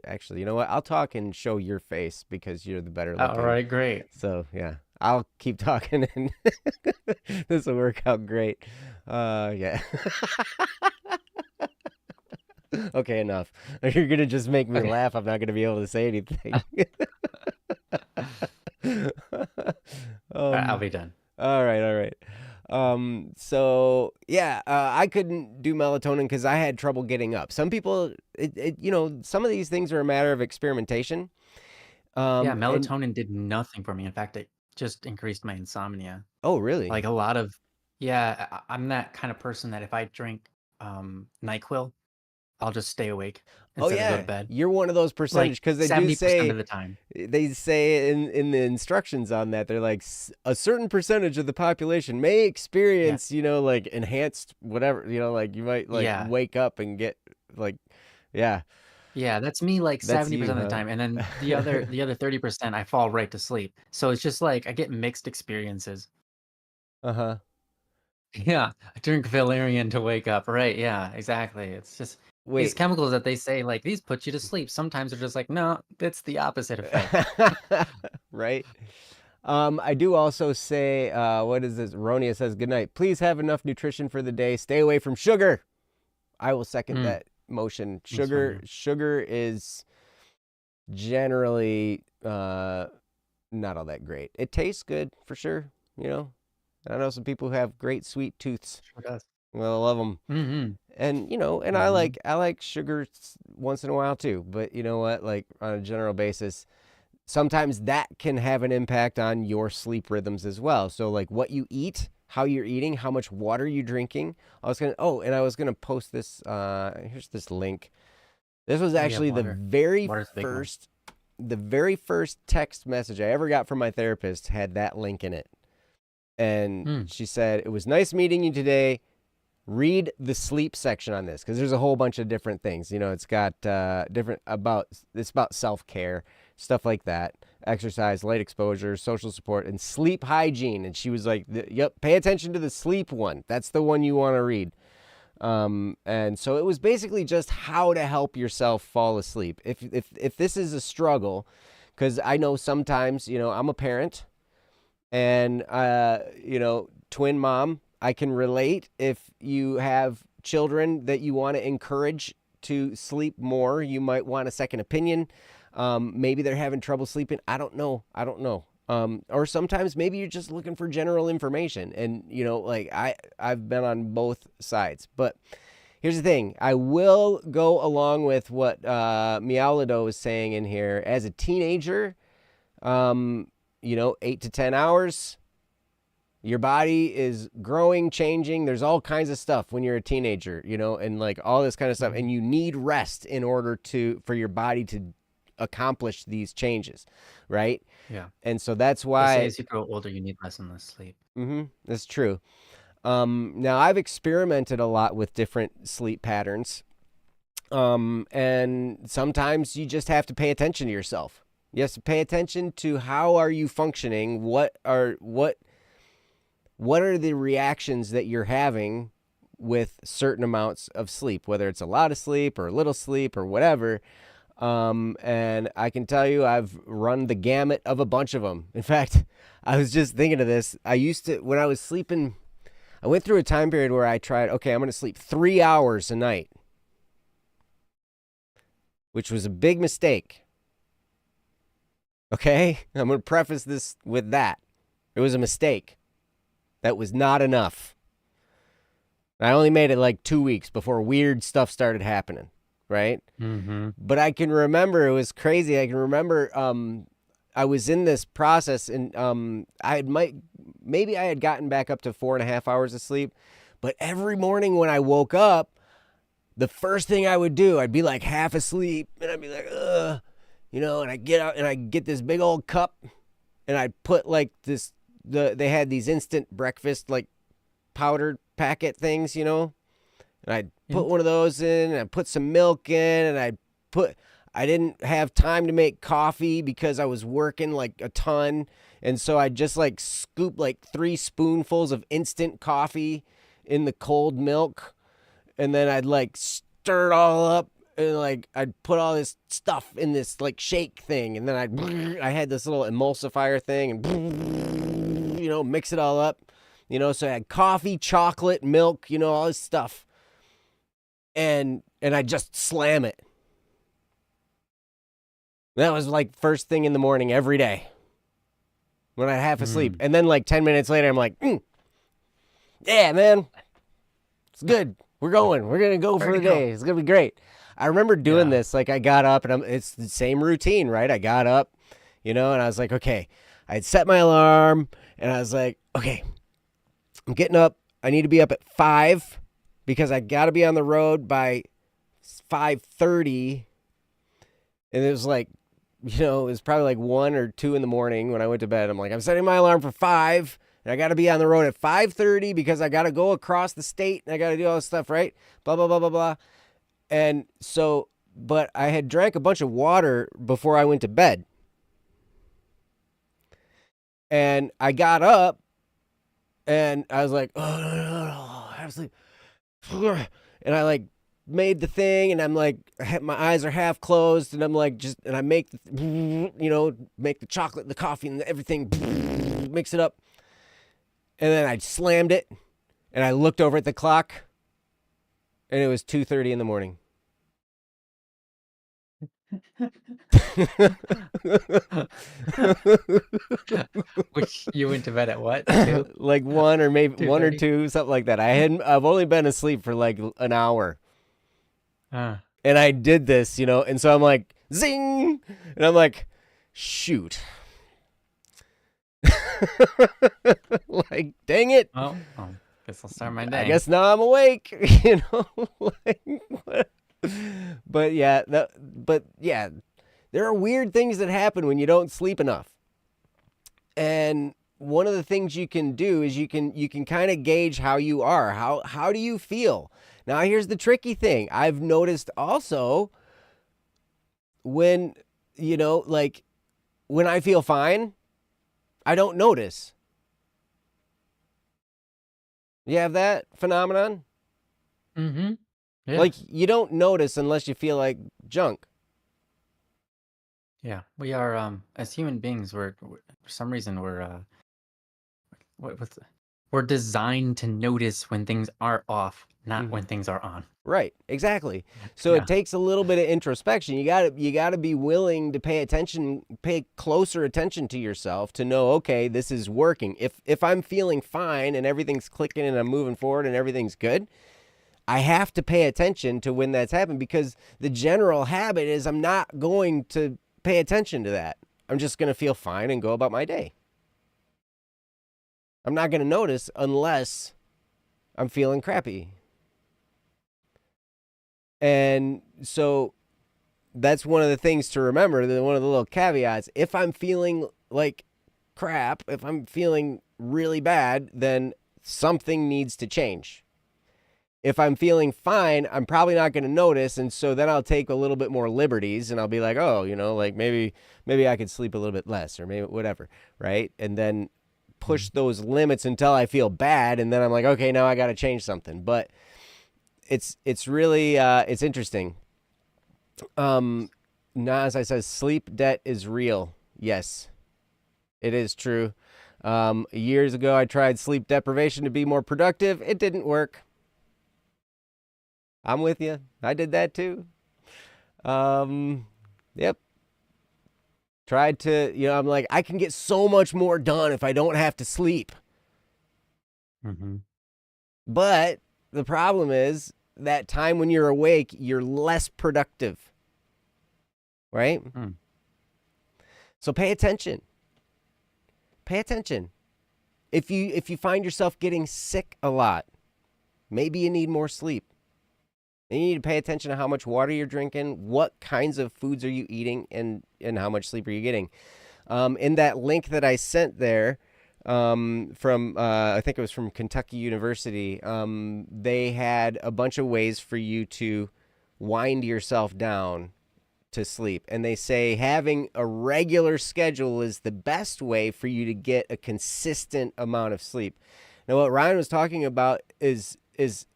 Actually, you know what? I'll talk and show your face because you're the better All looking. right. Great. So yeah, I'll keep talking and this will work out great. Yeah. Okay, enough. You're gonna just make me Okay. laugh. I'm not gonna be able to say anything. All right. I'll um. be done. All right. All right. So yeah, I couldn't do melatonin because I had trouble getting up. Some people, some of these things are a matter of experimentation. Yeah, And melatonin did nothing for me. In fact, it just increased my insomnia. oh, really? Like a lot of, yeah, I'm that kind of person that if I drink NyQuil, I'll just stay awake Oh instead of go to yeah, bed. you're one of those Like percentage because 70% of the time. they say in the instructions on that they're like a certain percentage of the population may Yeah. experience like enhanced whatever like you might like Yeah. wake up and get like yeah Yeah, that's me like that's you 70% of the huh time. And then the other 30% I fall right to sleep. So it's just like I get mixed experiences. uh-huh Yeah, I drink valerian to wake up. Right, yeah, exactly. It's just these wait chemicals that they say like these put you to sleep. Sometimes they're just like, no, it's the opposite effect. right. I do also say, what is this? Ronia says, good night. Please have enough nutrition for the day. Stay away from sugar. I will second Mm, that motion. that's fine, Sugar is generally not all that great. It tastes good for sure. I know some people who have great sweet tooths. sure does. Well, I love them. Mhm. And Mhm. I like sugar once in a while too. But you know what? Like on a general basis, sometimes that can have an impact on your sleep rhythms as well. So like what you eat, how you're eating, how much water you're drinking. I was gonna post this. Here's this link. This was Oh yeah, actually water. Water's a big one. the very first text message I ever got from my therapist had that link in it. And Mm. she said, "It was nice meeting you today. Read the sleep section on this because there's a whole bunch of different things. It's got it's about self-care, stuff like that, exercise, light exposure, social support, and sleep hygiene." And she was like, "Yep, pay attention to the sleep one. That's the one you want to read." And so it was basically just how to help yourself fall asleep. If this is a struggle, because I know sometimes I'm a parent and twin mom, I can relate. If you have children that you want to encourage to sleep more, you might want a second opinion. Maybe they're having trouble sleeping. I don't know. Or sometimes maybe you're just looking for general information, and like I've been on both sides. But here's the thing: I will go along with what Meowlido is saying in here. As a teenager, 8 to 10 hours. Your body is growing, changing. There's all kinds of stuff when you're a teenager, and like all this kind of stuff. Mhm. And you need rest in order for your body to accomplish these changes, right? Yeah. And so that's They say why, as you grow older, you need less and less sleep. that's true. Now I've experimented a lot with different sleep patterns. And sometimes you just have to pay attention to yourself. You have to pay attention to how are you functioning? What are the reactions that you're having with certain amounts of sleep, whether it's a lot of sleep or a little sleep or whatever. And I can tell you I've run the gamut of a bunch of them. In fact, I was just thinking of this. When I was sleeping, I went through a time period where I tried, okay, I'm going to sleep 3 hours a night, which was a big mistake. Okay? I'm going to preface this with that. It was a mistake. That was not enough. I only made it like 2 weeks before weird stuff started happening, right? Mm-hmm. But I can remember, it was crazy. I can remember I was in this process, and maybe I had gotten back up to 4.5 hours of sleep. But every morning when I woke up, the first thing I would do, I'd be like half asleep, and I'd be like, ugh, and I get out and I get this big old cup, and I'd put like they had these instant breakfast like powdered packet things, and I'd put one of those in, and I'd put some milk in, and I didn't have time to make coffee because I was working like a ton, and so I'd just like scoop like 3 spoonfuls of instant coffee in the cold milk, and then I'd like stir it all up, and like I'd put all this stuff in this like shake thing, and then I had this little emulsifier thing, and mix it all up, so I had coffee, chocolate, milk, all this stuff, and I just slam it. That was like first thing in the morning every day when I half asleep, and then like 10 minutes later, I'm like, yeah, man, it's good. We're gonna go for the day. It's gonna be great. I remember doing this. Like I got up, and it's the same routine, right? I got up, and I was like, okay. I'd set my alarm, and I was like, okay, I'm getting up. I need to be up at 5 because I got to be on the road by 5:30. And it was like, it was probably like 1 or 2 in the morning when I went to bed. I'm like, I'm setting my alarm for 5, and I got to be on the road at 5:30 because I got to go across the state, and I got to do all this stuff, right? Blah, blah, blah, blah, blah. And so, but I had drank a bunch of water before I went to bed. And I got up, and I was like, oh, no, I have to sleep. And I like made the thing, and I'm like, my eyes are half closed, and I'm like, and I make make the chocolate, the coffee, and everything, mix it up. And then I slammed it, and I looked over at the clock, and it was 2:30 in the morning. Which you went to bed at what? 2? Like 1 or maybe 1 or 2, something like that. I've only been asleep for like an hour. And I did this, and so I'm like, zing, and I'm like, shoot. Like, dang it. Oh, guess I'll start my day. I guess now I'm awake, But yeah, there are weird things that happen when you don't sleep enough. And one of the things you can do is you can kind of gauge how you are. How do you feel? Now, here's the tricky thing. I've noticed also when, like when I feel fine, I don't notice. You have that phenomenon? Mm-hmm. Yeah. Like you don't notice unless you feel like junk. Yeah, we are as human beings, we're for some reason we're designed to notice when things are off, not when things are on. Right, exactly. So it takes a little bit of introspection. You got to be willing to pay closer attention to yourself to know, okay, this is working. If I'm feeling fine and everything's clicking and I'm moving forward and everything's good, I have to pay attention to when that's happened, because the general habit is I'm not going to pay attention to that. I'm just going to feel fine and go about my day. I'm not going to notice unless I'm feeling crappy. And so that's one of the things to remember, one of the little caveats. If I'm feeling like crap, if I'm feeling really bad, then something needs to change. If I'm feeling fine, I'm probably not going to notice, and so then I'll take a little bit more liberties, and I'll be like, oh, like maybe I could sleep a little bit less, or maybe whatever, right? And then push those limits until I feel bad, and then I'm like, okay, now I got to change something. But it's really it's interesting. Now, as I said, sleep debt is real. Yes, it is true. Years ago, I tried sleep deprivation to be more productive. It didn't work. I'm with you. I did that too. Yep. Tried to, I'm like, I can get so much more done if I don't have to sleep. Mm-hmm. But the problem is that time when you're awake, you're less productive. Right? Mm. So pay attention. Pay attention. If you find yourself getting sick a lot, maybe you need more sleep. And you need to pay attention to how much water you're drinking, what kinds of foods are you eating, and how much sleep are you getting. In that link that I sent there from, I think it was from Kentucky University, they had a bunch of ways for you to wind yourself down to sleep. And they say having a regular schedule is the best way for you to get a consistent amount of sleep. Now, what Ryan was talking about is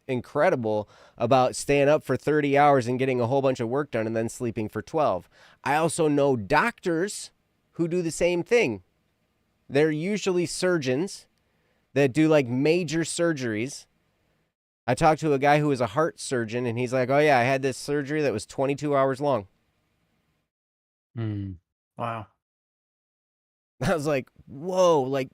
incredible, about staying up for 30 hours and getting a whole bunch of work done and then sleeping for 12. I also know doctors who do the same thing. They're usually surgeons that do like major surgeries. I talked to a guy who was a heart surgeon, and he's like, oh yeah, I had this surgery that was 22 hours long. Wow. I was like, whoa, like,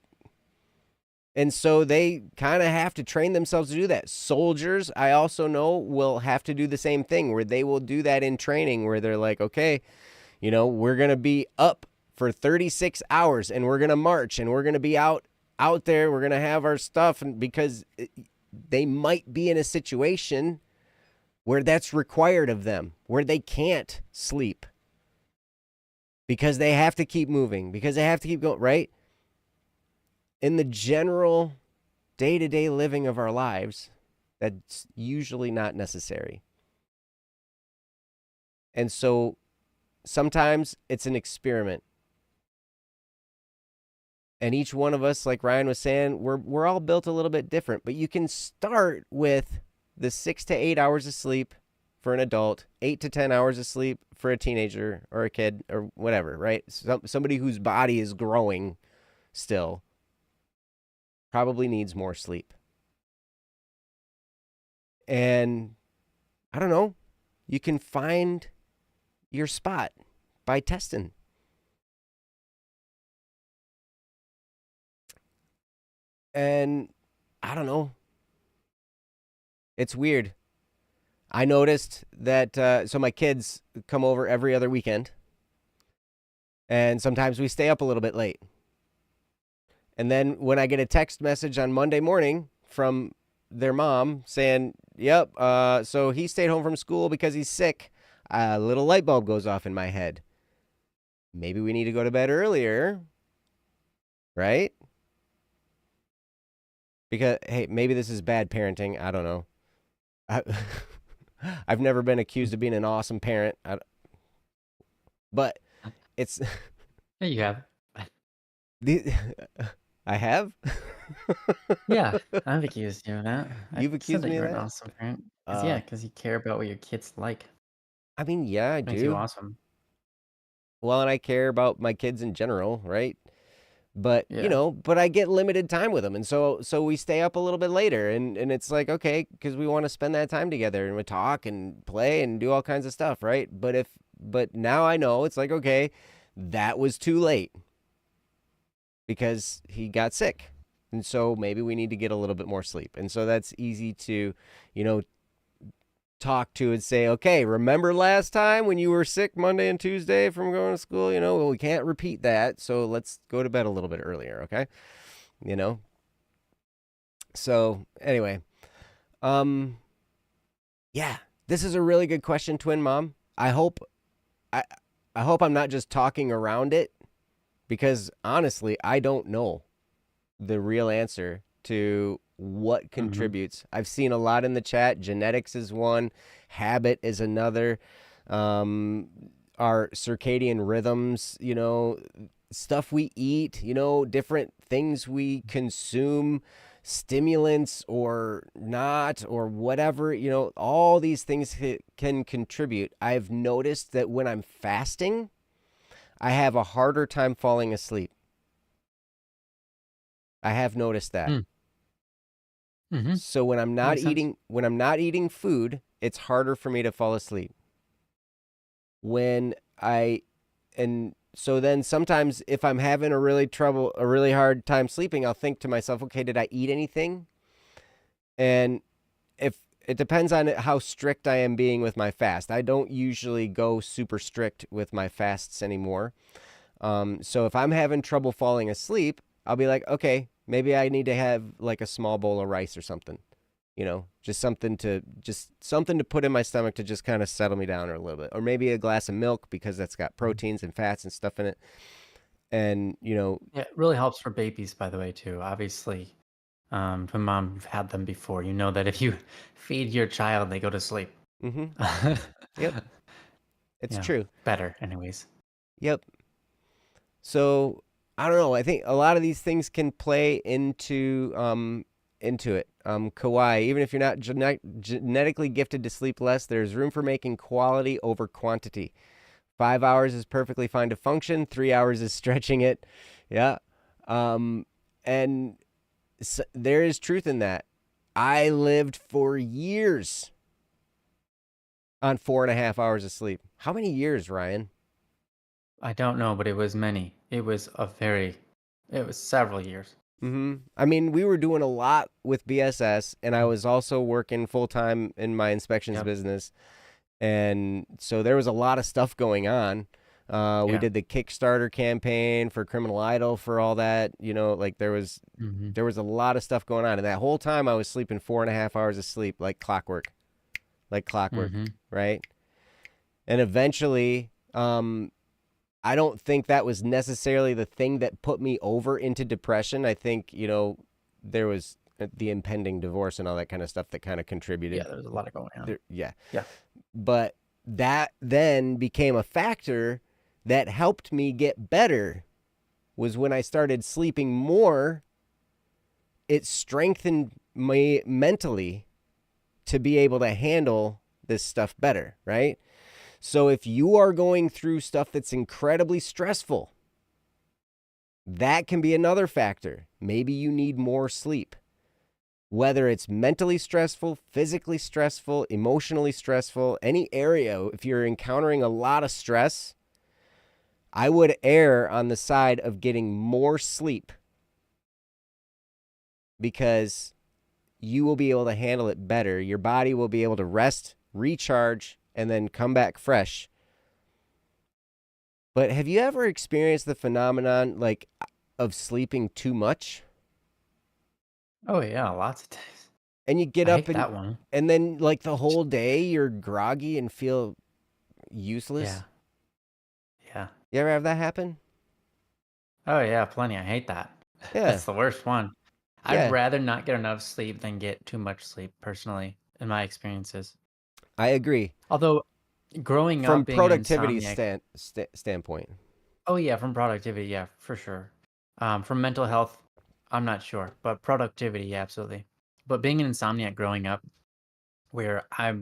and so they kind of have to train themselves to do that. Soldiers, I also know, will have to do the same thing, where they will do that in training, where they're like, okay, we're going to be up for 36 hours and we're going to march and we're going to be out there. We're going to have our stuff, and because they might be in a situation where that's required of them, where they can't sleep because they have to keep moving, because they have to keep going, right? In the general day-to-day living of our lives, that's usually not necessary. And so sometimes it's an experiment. And each one of us, like Ryan was saying, we're all built a little bit different. But you can start with the 6 to 8 hours of sleep for an adult, 8 to 10 hours of sleep for a teenager or a kid or whatever, right? Somebody whose body is growing still probably needs more sleep. And I don't know, you can find your spot by testing. And I don't know, it's weird. I noticed that, so my kids come over every other weekend, and sometimes we stay up a little bit late. And then when I get a text message on Monday morning from their mom saying, yep, so he stayed home from school because he's sick, a little light bulb goes off in my head. Maybe we need to go to bed earlier, right? Because, hey, maybe this is bad parenting. I don't know. I've never been accused of being an awesome parent. But it's... Yeah, you have. I have? Yeah, I've accused you of that. You've I accused said that me of you're an that? awesome parent. Because you care about what your kids like. I mean, yeah, I Makes you do. awesome. Well, and I care about my kids in general, right? But, Yeah. but I get limited time with them. And so we stay up a little bit later, and it's like, okay, because we want to spend that time together, and we talk and play and do all kinds of stuff, right? But now I know it's like, okay, that was too late because he got sick. And so maybe we need to get a little bit more sleep. And so that's easy to, talk to and say, okay, remember last time when you were sick Monday and Tuesday from going to school? Well, we can't repeat that. So let's go to bed a little bit earlier. Okay. So anyway, yeah, this is a really good question, Twin Mom. I hope I'm not just talking around it, because honestly, I don't know the real answer to what Mm-hmm. contributes. I've seen a lot in the chat. Genetics is one, habit is another. Um, our circadian rhythms, stuff we eat, different things we consume, stimulants or not, or whatever, all these things can contribute. I've noticed that when I'm fasting, I have a harder time falling asleep. I have noticed that. Mm-hmm. So Makes sense. when I'm not eating food, it's harder for me to fall asleep. When I and so then sometimes if I'm having a really hard time sleeping, I'll think to myself, okay, did I eat anything? And if it depends on how strict I am being with my fast. I don't usually go super strict with my fasts anymore. So if I'm having trouble falling asleep, I'll be like, okay, maybe I need to have like a small bowl of rice or something. Just something to put in my stomach to just kind of settle me down a little bit, or maybe a glass of milk because that's got proteins and fats and stuff in it. And Yeah, it really helps for babies, by the way, too. Obviously, when mom had them before, you know that if you feed your child, they go to sleep. mm-hmm, yep, it's Yeah, true. better, anyways. Yep. So I don't know. I think a lot of these things can play into it. Kawhi, even if you're not genetically gifted to sleep less, there's room for making quality over quantity. 5 hours is perfectly fine to function. 3 hours is stretching it. Yeah. And there is truth in that. I lived for years on 4.5 hours of sleep. How many years, Ryan? I don't know, but it was many. It was several years. I mean, we were doing a lot with BSS, and I Mm. was also working full time in my inspections Yep. business, and so there was a lot of stuff going on. We Yeah. did the Kickstarter campaign for Criminal Idol for all that. Like Mm-hmm. there was a lot of stuff going on, and that whole time I was sleeping 4.5 hours of sleep like clockwork, Mm-hmm. right? And eventually, I don't think that was necessarily the thing that put me over into depression. I think, there was the impending divorce and all that kind of stuff that kind of Yeah, contributed. there's a lot of going on. Yeah. Yeah. But that then became a factor that helped me get better was when I started sleeping more. It strengthened me mentally to be able to handle this stuff better, right? So if you are going through stuff that's incredibly stressful, that can be another factor. Maybe you need more sleep. Whether it's mentally stressful, physically stressful, emotionally stressful, any area, if you're encountering a lot of stress, I would err on the side of getting more sleep because you will be able to handle it better. Your body will be able to rest, recharge, and then come back fresh. But have you ever experienced the phenomenon like of sleeping too much? Oh yeah, lots of days. And you get I up hate that one. and then like the whole day you're groggy and feel Yeah. useless? Yeah. You ever have that happen? Oh yeah, plenty. I hate that. Yeah. That's the worst one. I'd Yeah. rather not get enough sleep than get too much sleep, personally, in my experiences. I agree. Although growing From up being an productivity insomniac, standpoint. oh yeah, from productivity, yeah, for sure. From mental health, I'm not sure, but productivity, yeah, absolutely. But being an insomniac growing up, where I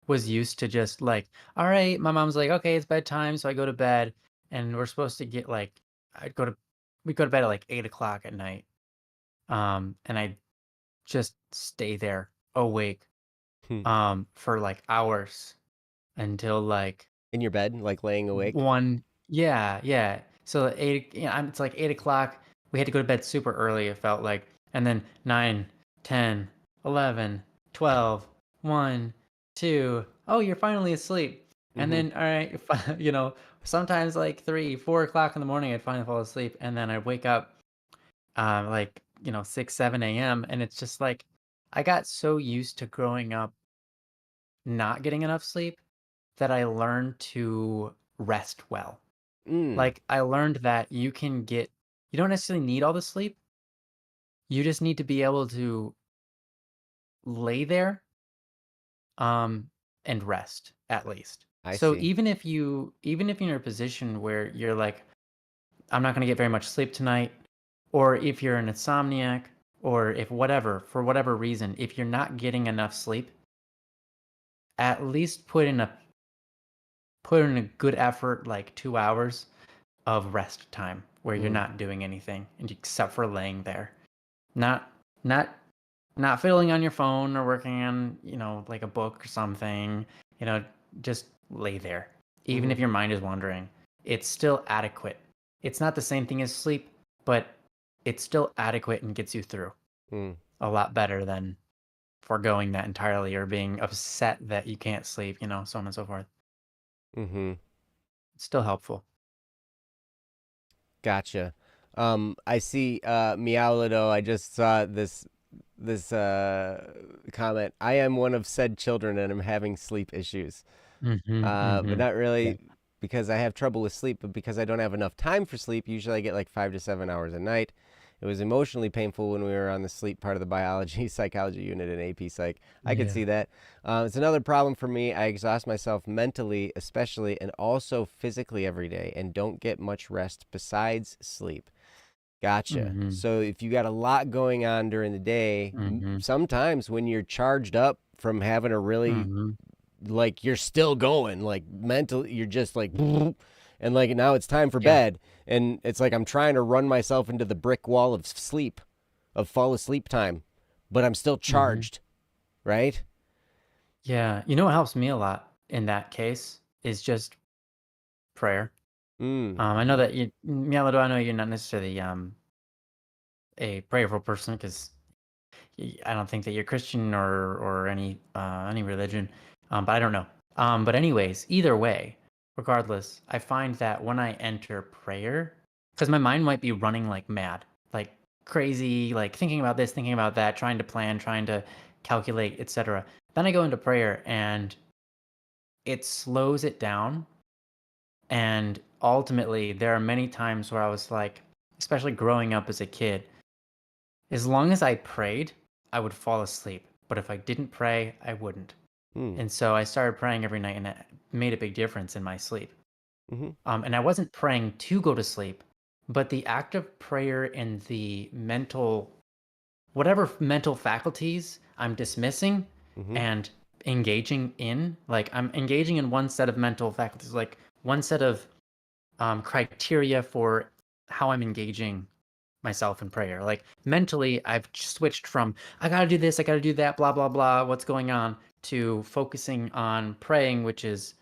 was used to just like, all right, my mom's like, okay, it's bedtime, so I go to bed, and we're supposed to get like, I'd go to, we go to bed at like 8 o'clock at night, and I just stay there awake, Hmm. for like hours until like In your bed, like laying awake. one. Yeah, yeah. So it's like 8 o'clock. We had to go to bed super early, it felt like. And then 9, 10, 11, 12, 1, 2. Oh, you're finally asleep. And Mm-hmm. then, all right, sometimes like 3, 4 o'clock in the morning, I'd finally fall asleep. And then I'd wake up, like, 6, 7 a.m. And it's just like, I got so used to growing up not getting enough sleep that I learned to rest well. Mm. Like, I learned that you don't necessarily need all the sleep, You just need to be able to lay there, um, and rest at least. I So see. even if you're in a position where you're like, I'm not gonna get very much sleep tonight, or if you're an insomniac, or if whatever, for whatever reason, if you're not getting enough sleep, at least put in a good effort, like 2 hours of rest time where you're Mm, not doing anything and except for laying there. Not not not fiddling on your phone or working on, like a book or something, just lay there. Even mm-hmm, if your mind is wandering, it's still adequate. It's not the same thing as sleep, but it's still adequate and gets you through mm, a lot better than foregoing that entirely or being upset that you can't sleep, so on and so forth. mm-hmm. It's still helpful. Gotcha. I see Meowlido, I just saw this comment. I am one of said children and I'm having sleep issues. Mhm, But mhm. not Yeah. really because I have trouble with sleep, but because I don't have enough time for sleep. Usually I get like 5 to 7 hours a night. It was emotionally painful when we were on the sleep part of the biology psychology unit in AP Psych. I could Yeah. see that. It's another problem for me. I exhaust myself mentally, especially, and also physically every day, and don't get much rest besides sleep. Gotcha. Mhm, So if you got a lot going on during the day, mhm, sometimes when you're charged up from having a really mhm. like you're still going like mentally you're just like and like now it's time for Yeah. bed and it's like I'm trying to run myself into the brick wall of sleep of fall asleep time but I'm still Mhm. charged, right? Yeah. You know what helps me a lot in that case is just prayer. Mm. I know that Mielado, I know you're not necessarily a prayerful person because I don't think that you're Christian or any religion, but I don't know. But anyways, either way, regardless, I find that when I enter prayer, because my mind might be running like mad, like crazy, like thinking about this, thinking about that, trying to plan, trying to calculate, etc. Then I go into prayer and it slows it down. And ultimately, there are many times where I was like, especially growing up as a kid, as long as I prayed, I would fall asleep. But if I didn't pray, I wouldn't. Mm. And so I started praying every night, and it made a big difference in my sleep. Mm-hmm. And I wasn't praying to go to sleep, but the act of prayer and the whatever mental faculties I'm dismissing Mm-hmm. and engaging in, like I'm engaging in one set of mental faculties, like one set of criteria for how I'm engaging myself in prayer. Like mentally, I've switched from I got to do this, I got to do that, blah blah blah, what's going on, to focusing on praying, which is,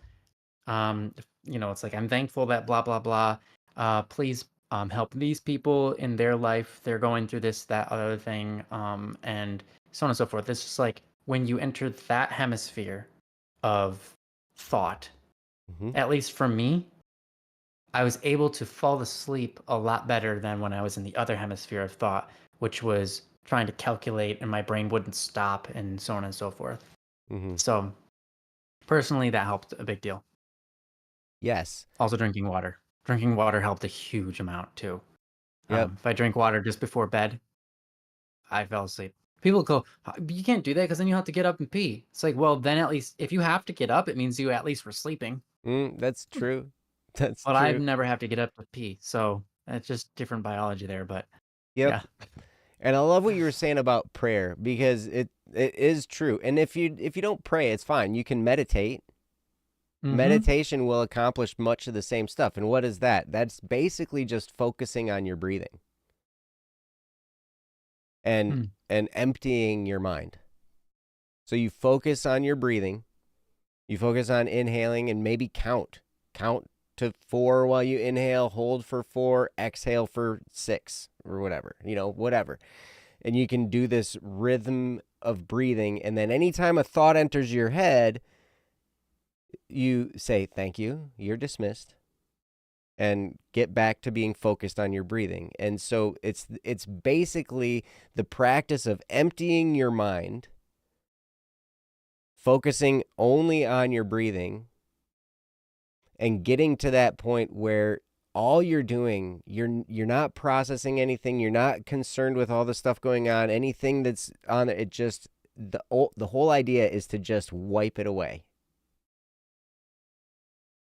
um, it's like I'm thankful that blah blah blah. Please help these people in their life. They're going through this, that, other thing, and so on and so forth. It's just like when you enter that hemisphere of thought, Mm-hmm. at least for me, I was able to fall asleep a lot better than when I was in the other hemisphere of thought, which was trying to calculate and my brain wouldn't stop and so on and so forth. Mm-hmm. So personally, that helped a big deal. Yes. Also, drinking water. Drinking water helped a huge amount too. Yep. If I drink water just before bed, I fell asleep. People go, you can't do that because then you have to get up and pee. It's like, well, then at least if you have to get up, it means you at least were sleeping. That's true. That's But I've true. never have to get up to pee. So it's just different biology there. But Yep. yeah. And I love what you were saying about prayer because it is true. And if you don't pray, it's fine. You can meditate. Mm-hmm. Meditation will accomplish much of the same stuff. And what is that? That's basically just focusing on your breathing and Mm. and emptying your mind. So you focus on your breathing, you focus on inhaling and maybe count. Count to 4 while you inhale, hold for 4, exhale for 6 or whatever, whatever. And you can do this rhythm of breathing and then anytime a thought enters your head, you say thank you, you're dismissed and get back to being focused on your breathing. And so it's basically the practice of emptying your mind, focusing only on your breathing and getting to that point where all you're doing, you're not processing anything. You're not concerned with all the stuff going on. Anything that's on it, just the whole idea is to just wipe it away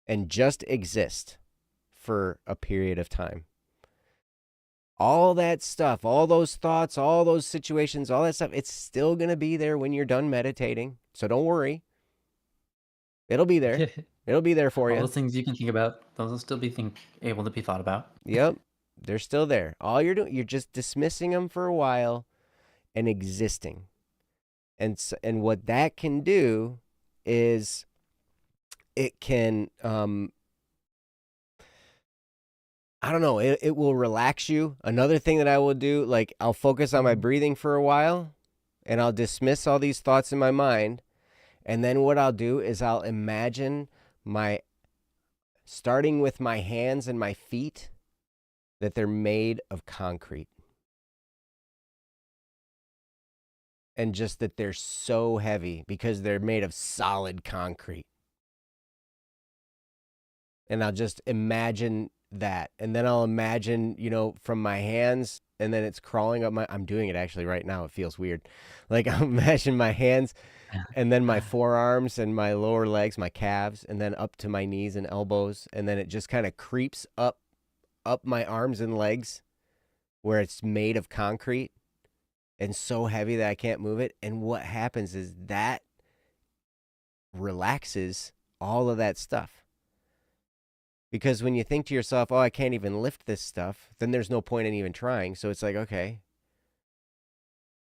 and just exist for a period of time. All that stuff, all those thoughts, all those situations, all that stuff, it's still going to be there when you're done meditating. So don't worry. It'll be there. It'll be there for All you. those things you can think about, those will still be able to be thought about. Yep. They're still there. All you're doing, you're just dismissing them for a while and existing. And what that can do is it can I don't know, it will relax you. Another thing that I will do, like I'll focus on my breathing for a while and I'll dismiss all these thoughts in my mind. And then what I'll do is I'll imagine starting with my hands and my feet, that they're made of concrete. And just that they're so heavy because they're made of solid concrete. And I'll just imagine that. And then I'll imagine, from my hands, and then it's crawling up I'm doing it actually right now. It feels weird. Like I'll imagine my hands and then my forearms and my lower legs, my calves, and then up to my knees and elbows. And then it just kind of creeps up my arms and legs where it's made of concrete and so heavy that I can't move it. And what happens is that relaxes all of that stuff. Because when you think to yourself, oh, I can't even lift this stuff, then there's no point in even trying. So it's like, okay,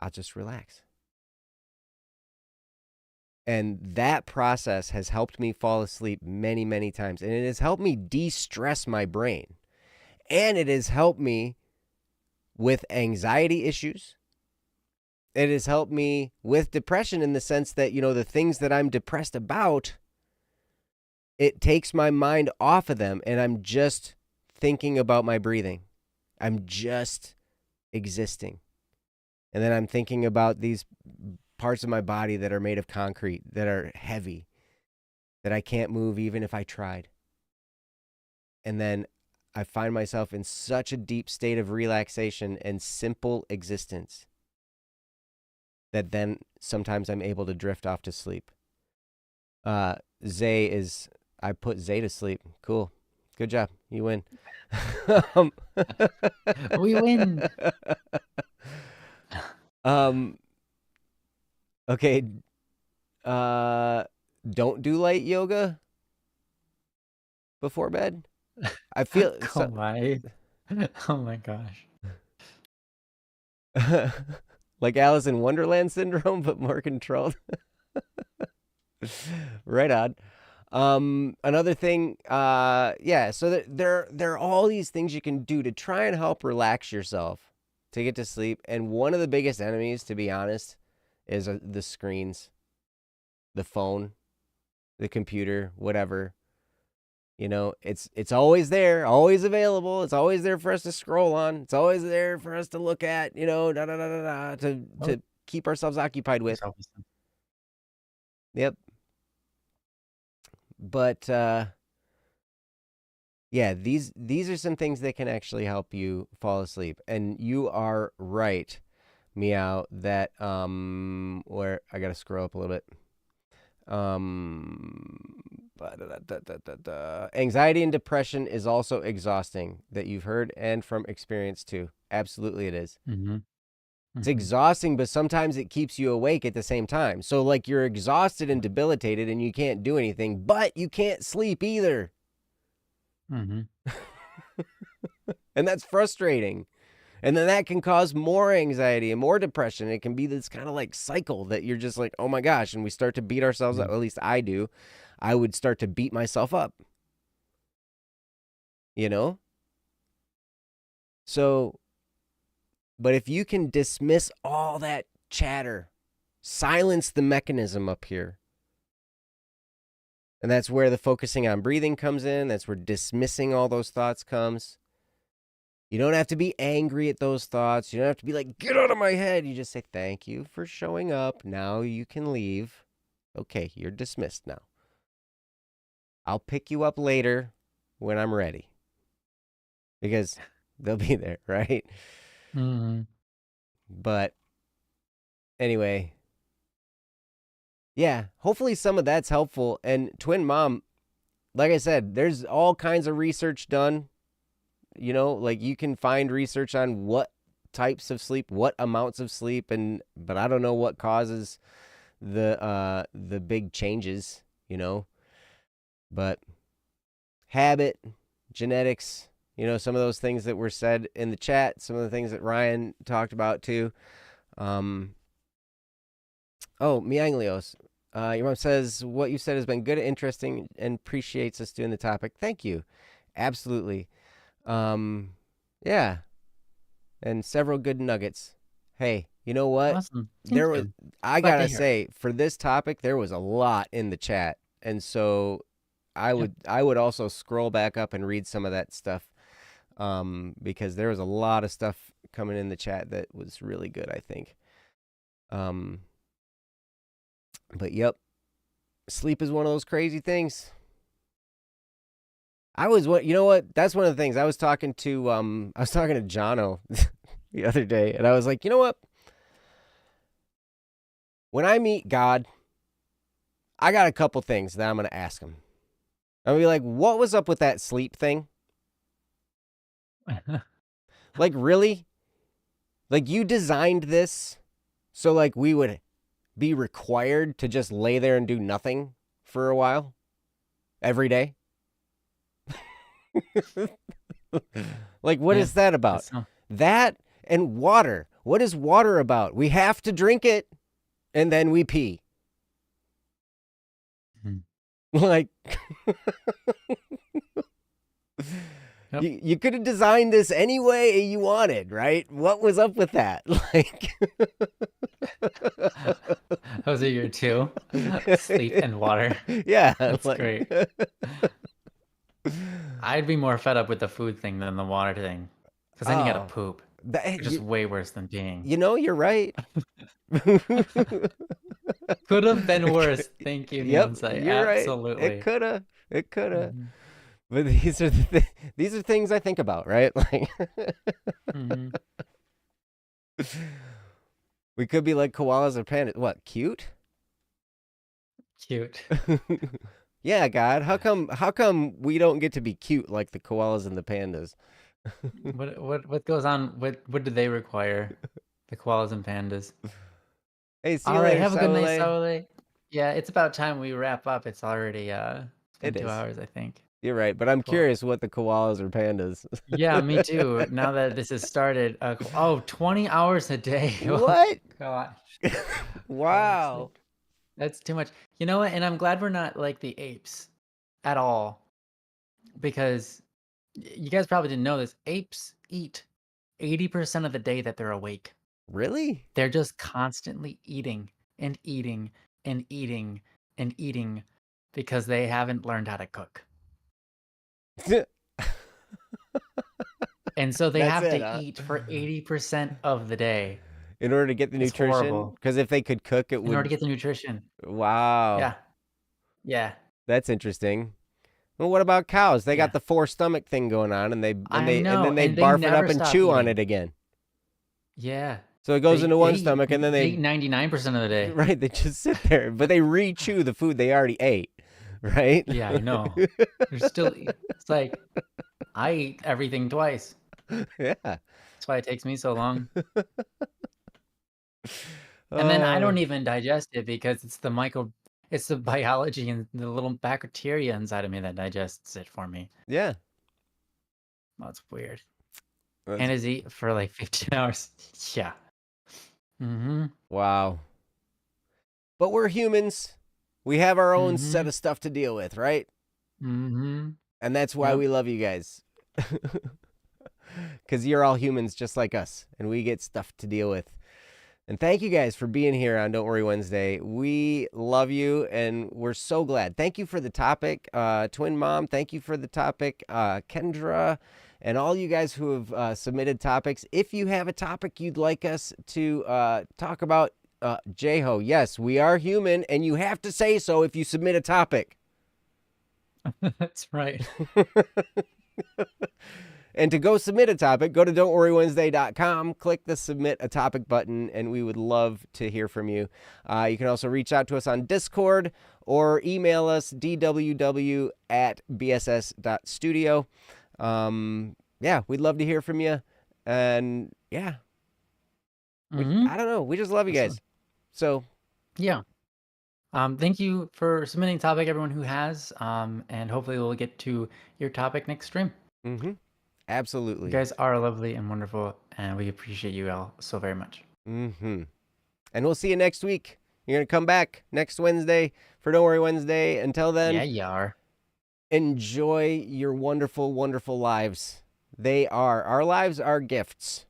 I'll just relax. And that process has helped me fall asleep many, many times. And it has helped me de-stress my brain. And it has helped me with anxiety issues. It has helped me with depression in the sense that, the things that I'm depressed about, it takes my mind off of them and I'm just thinking about my breathing. I'm just existing. And then I'm thinking about these parts of my body that are made of concrete, that are heavy, that I can't move even if I tried. And then I find myself in such a deep state of relaxation and simple existence that then sometimes I'm able to drift off to sleep. I put Zay to sleep. Cool. Good job. You win. We win. Okay. Don't do light yoga before bed. I feel Oh my gosh. like Alice in Wonderland syndrome, but more controlled. Right on. Another thing, so there are all these things you can do to try and help relax yourself to get to sleep. And one of the biggest enemies, to be honest, is the screens, the phone, the computer, whatever. It's always there, always available. It's always there for us to scroll on. It's always there for us to look at, to keep ourselves occupied with. Yep. But these are some things that can actually help you fall asleep. And you are right, Meow, that where I gotta scroll up a little bit. Anxiety and depression is also exhausting, that you've heard and from experience too. Absolutely it is. Mm-hmm. It's exhausting, but sometimes it keeps you awake at the same time. So like you're exhausted and debilitated and you can't do anything, but you can't sleep either. Mm-hmm. And that's frustrating. And then that can cause more anxiety and more depression. It can be this kind of like cycle that you're just like, oh my gosh. And we start to beat ourselves up. At least I do. I would start to beat myself up. So, but if you can dismiss all that chatter, silence the mechanism up here. And that's where the focusing on breathing comes in. That's where dismissing all those thoughts comes. You don't have to be angry at those thoughts. You don't have to be like, get out of my head. You just say, thank you for showing up. Now you can leave. Okay, you're dismissed now. I'll pick you up later when I'm ready. because they'll be there, right? Mm-hmm. But anyway, yeah, hopefully some of that's helpful. And Twin Mom, like I said, there's all kinds of research done. You know, like you can find research on what types of sleep, what amounts of sleep, but I don't know what causes the big changes, you know. But habit, genetics, you know, some of those things that were said in the chat, some of the things that Ryan talked about too. Oh, Mianglios. Your mom says what you said has been good, interesting, and appreciates us doing the topic. Thank you. Absolutely. Yeah, and several good nuggets. Hey, you know what? Awesome. Thank There was you. I Glad to gotta hear it. say, for this topic, there was a lot in the chat, and so I Yep. would also scroll back up and read some of that stuff, because there was a lot of stuff coming in the chat that was really good, I think. Um, but yep, sleep is one of those crazy things. You know what? That's one of the things I was talking to. I was talking to Jono the other day, and I was like, you know what? When I meet God, I got a couple things that I'm gonna ask him. I'm gonna be like, what was up with that sleep thing? Like, really? Like, you designed this so like we would be required to just lay there and do nothing for a while every day? Like, what Yeah. is that about? That's all. That and water. What is water about? We have to drink it and then we pee. Mhm. Like, Yep. you could have designed this any way you wanted, right? What was up with that? Like, Those are your two. Sleep and water. yeah, That's like, great. I'd be more fed up with the food thing than the water thing. Because then you gotta oh, poop. that, Which is way worse than peeing. you know, you're right. Could have been worse. Thank you, Yep, Neonsite. you're right. It Absolutely. coulda. It coulda. Hmm. But these are things I think about, right? Like, Hmm. we could be like koalas or pandas. What, cute? Cute. Yeah, God. How come we don't get to be cute like the koalas and the pandas? What goes on? What do they require? The koalas and pandas. Hey, see you All right, later, have a good night, Saule. Saule. Yeah, it's about time we wrap up. It's already it's been It two is. hours, I think. You're right, but I'm Cool. curious what the koalas or pandas. Yeah, me too. Now that this has started, oh, 20 hours a day. Oh What? gosh. Holy Wow. sleep. That's too much. You know what? And I'm glad we're not like the apes at all, because you guys probably didn't know this. Apes eat 80% of the day that they're awake. Really? They're just constantly eating and eating and eating and eating because they haven't learned how to cook. And so they That's have it, to huh? eat for 80% of the day. In order to get the It's nutrition? horrible. Because if they could cook, it In order to would. get the nutrition. Wow. Yeah. Yeah. That's interesting. Well, what about cows? They got Yeah. the four stomach thing going on, and I know. then they And they barf it up never and stop chew on eating. it again. Yeah. So it goes into one stomach, and then They they eat 99% of the day. right, they just sit there, but they re-chew the food they already ate, right? Yeah, I know. They're still, it's like, I eat everything twice. Yeah. That's why it takes me so long. And then I Oh, don't even digest it because it's the biology and the little bacteria inside of me that digests it for me. yeah. That's weird. That's, And is eat for like 15 hours. Yeah. Mm-hmm. wow. But we're humans. We have our own set Mm-hmm. of stuff to deal with, right? Mm-hmm. And that's why Yep. we love you guys. Because you're all humans just like us, and we get stuff to deal with. And thank you guys for being here on Don't Worry Wednesday. We love you, and we're so glad. Thank you for the topic, Twin Mom. Thank you for the topic, Kendra, and all you guys who have submitted topics. If you have a topic you'd like us to talk about, Jeho, yes, we are human, and you have to say so if you submit a topic. That's right. And to go submit a topic, go to don'tworrywednesday.com, click the submit a topic button, and we would love to hear from you. You can also reach out to us on Discord or email us dww@bss.studio. Yeah, we'd love to hear from you. And yeah, I don't know. We just love you guys. So yeah. Thank you for submitting topic, everyone who has. And hopefully we'll get to your topic next stream. Absolutely. You guys are lovely and wonderful, and we appreciate you all so very much. And we'll see you next week. You're going to come back next Wednesday for Don't Worry Wednesday. Until then, Yeah, you are. Enjoy your wonderful, wonderful lives. Our lives are gifts.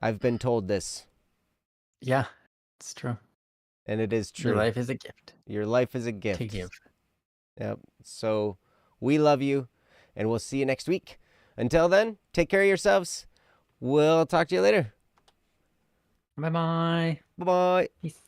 I've been told this. Yeah, it's true. And it is true. Your life is a gift. Your life is a gift. To give. Yep. So we love you, and we'll see you next week. Until then, take care of yourselves. We'll talk to you later. Bye-bye. Bye-bye. Peace.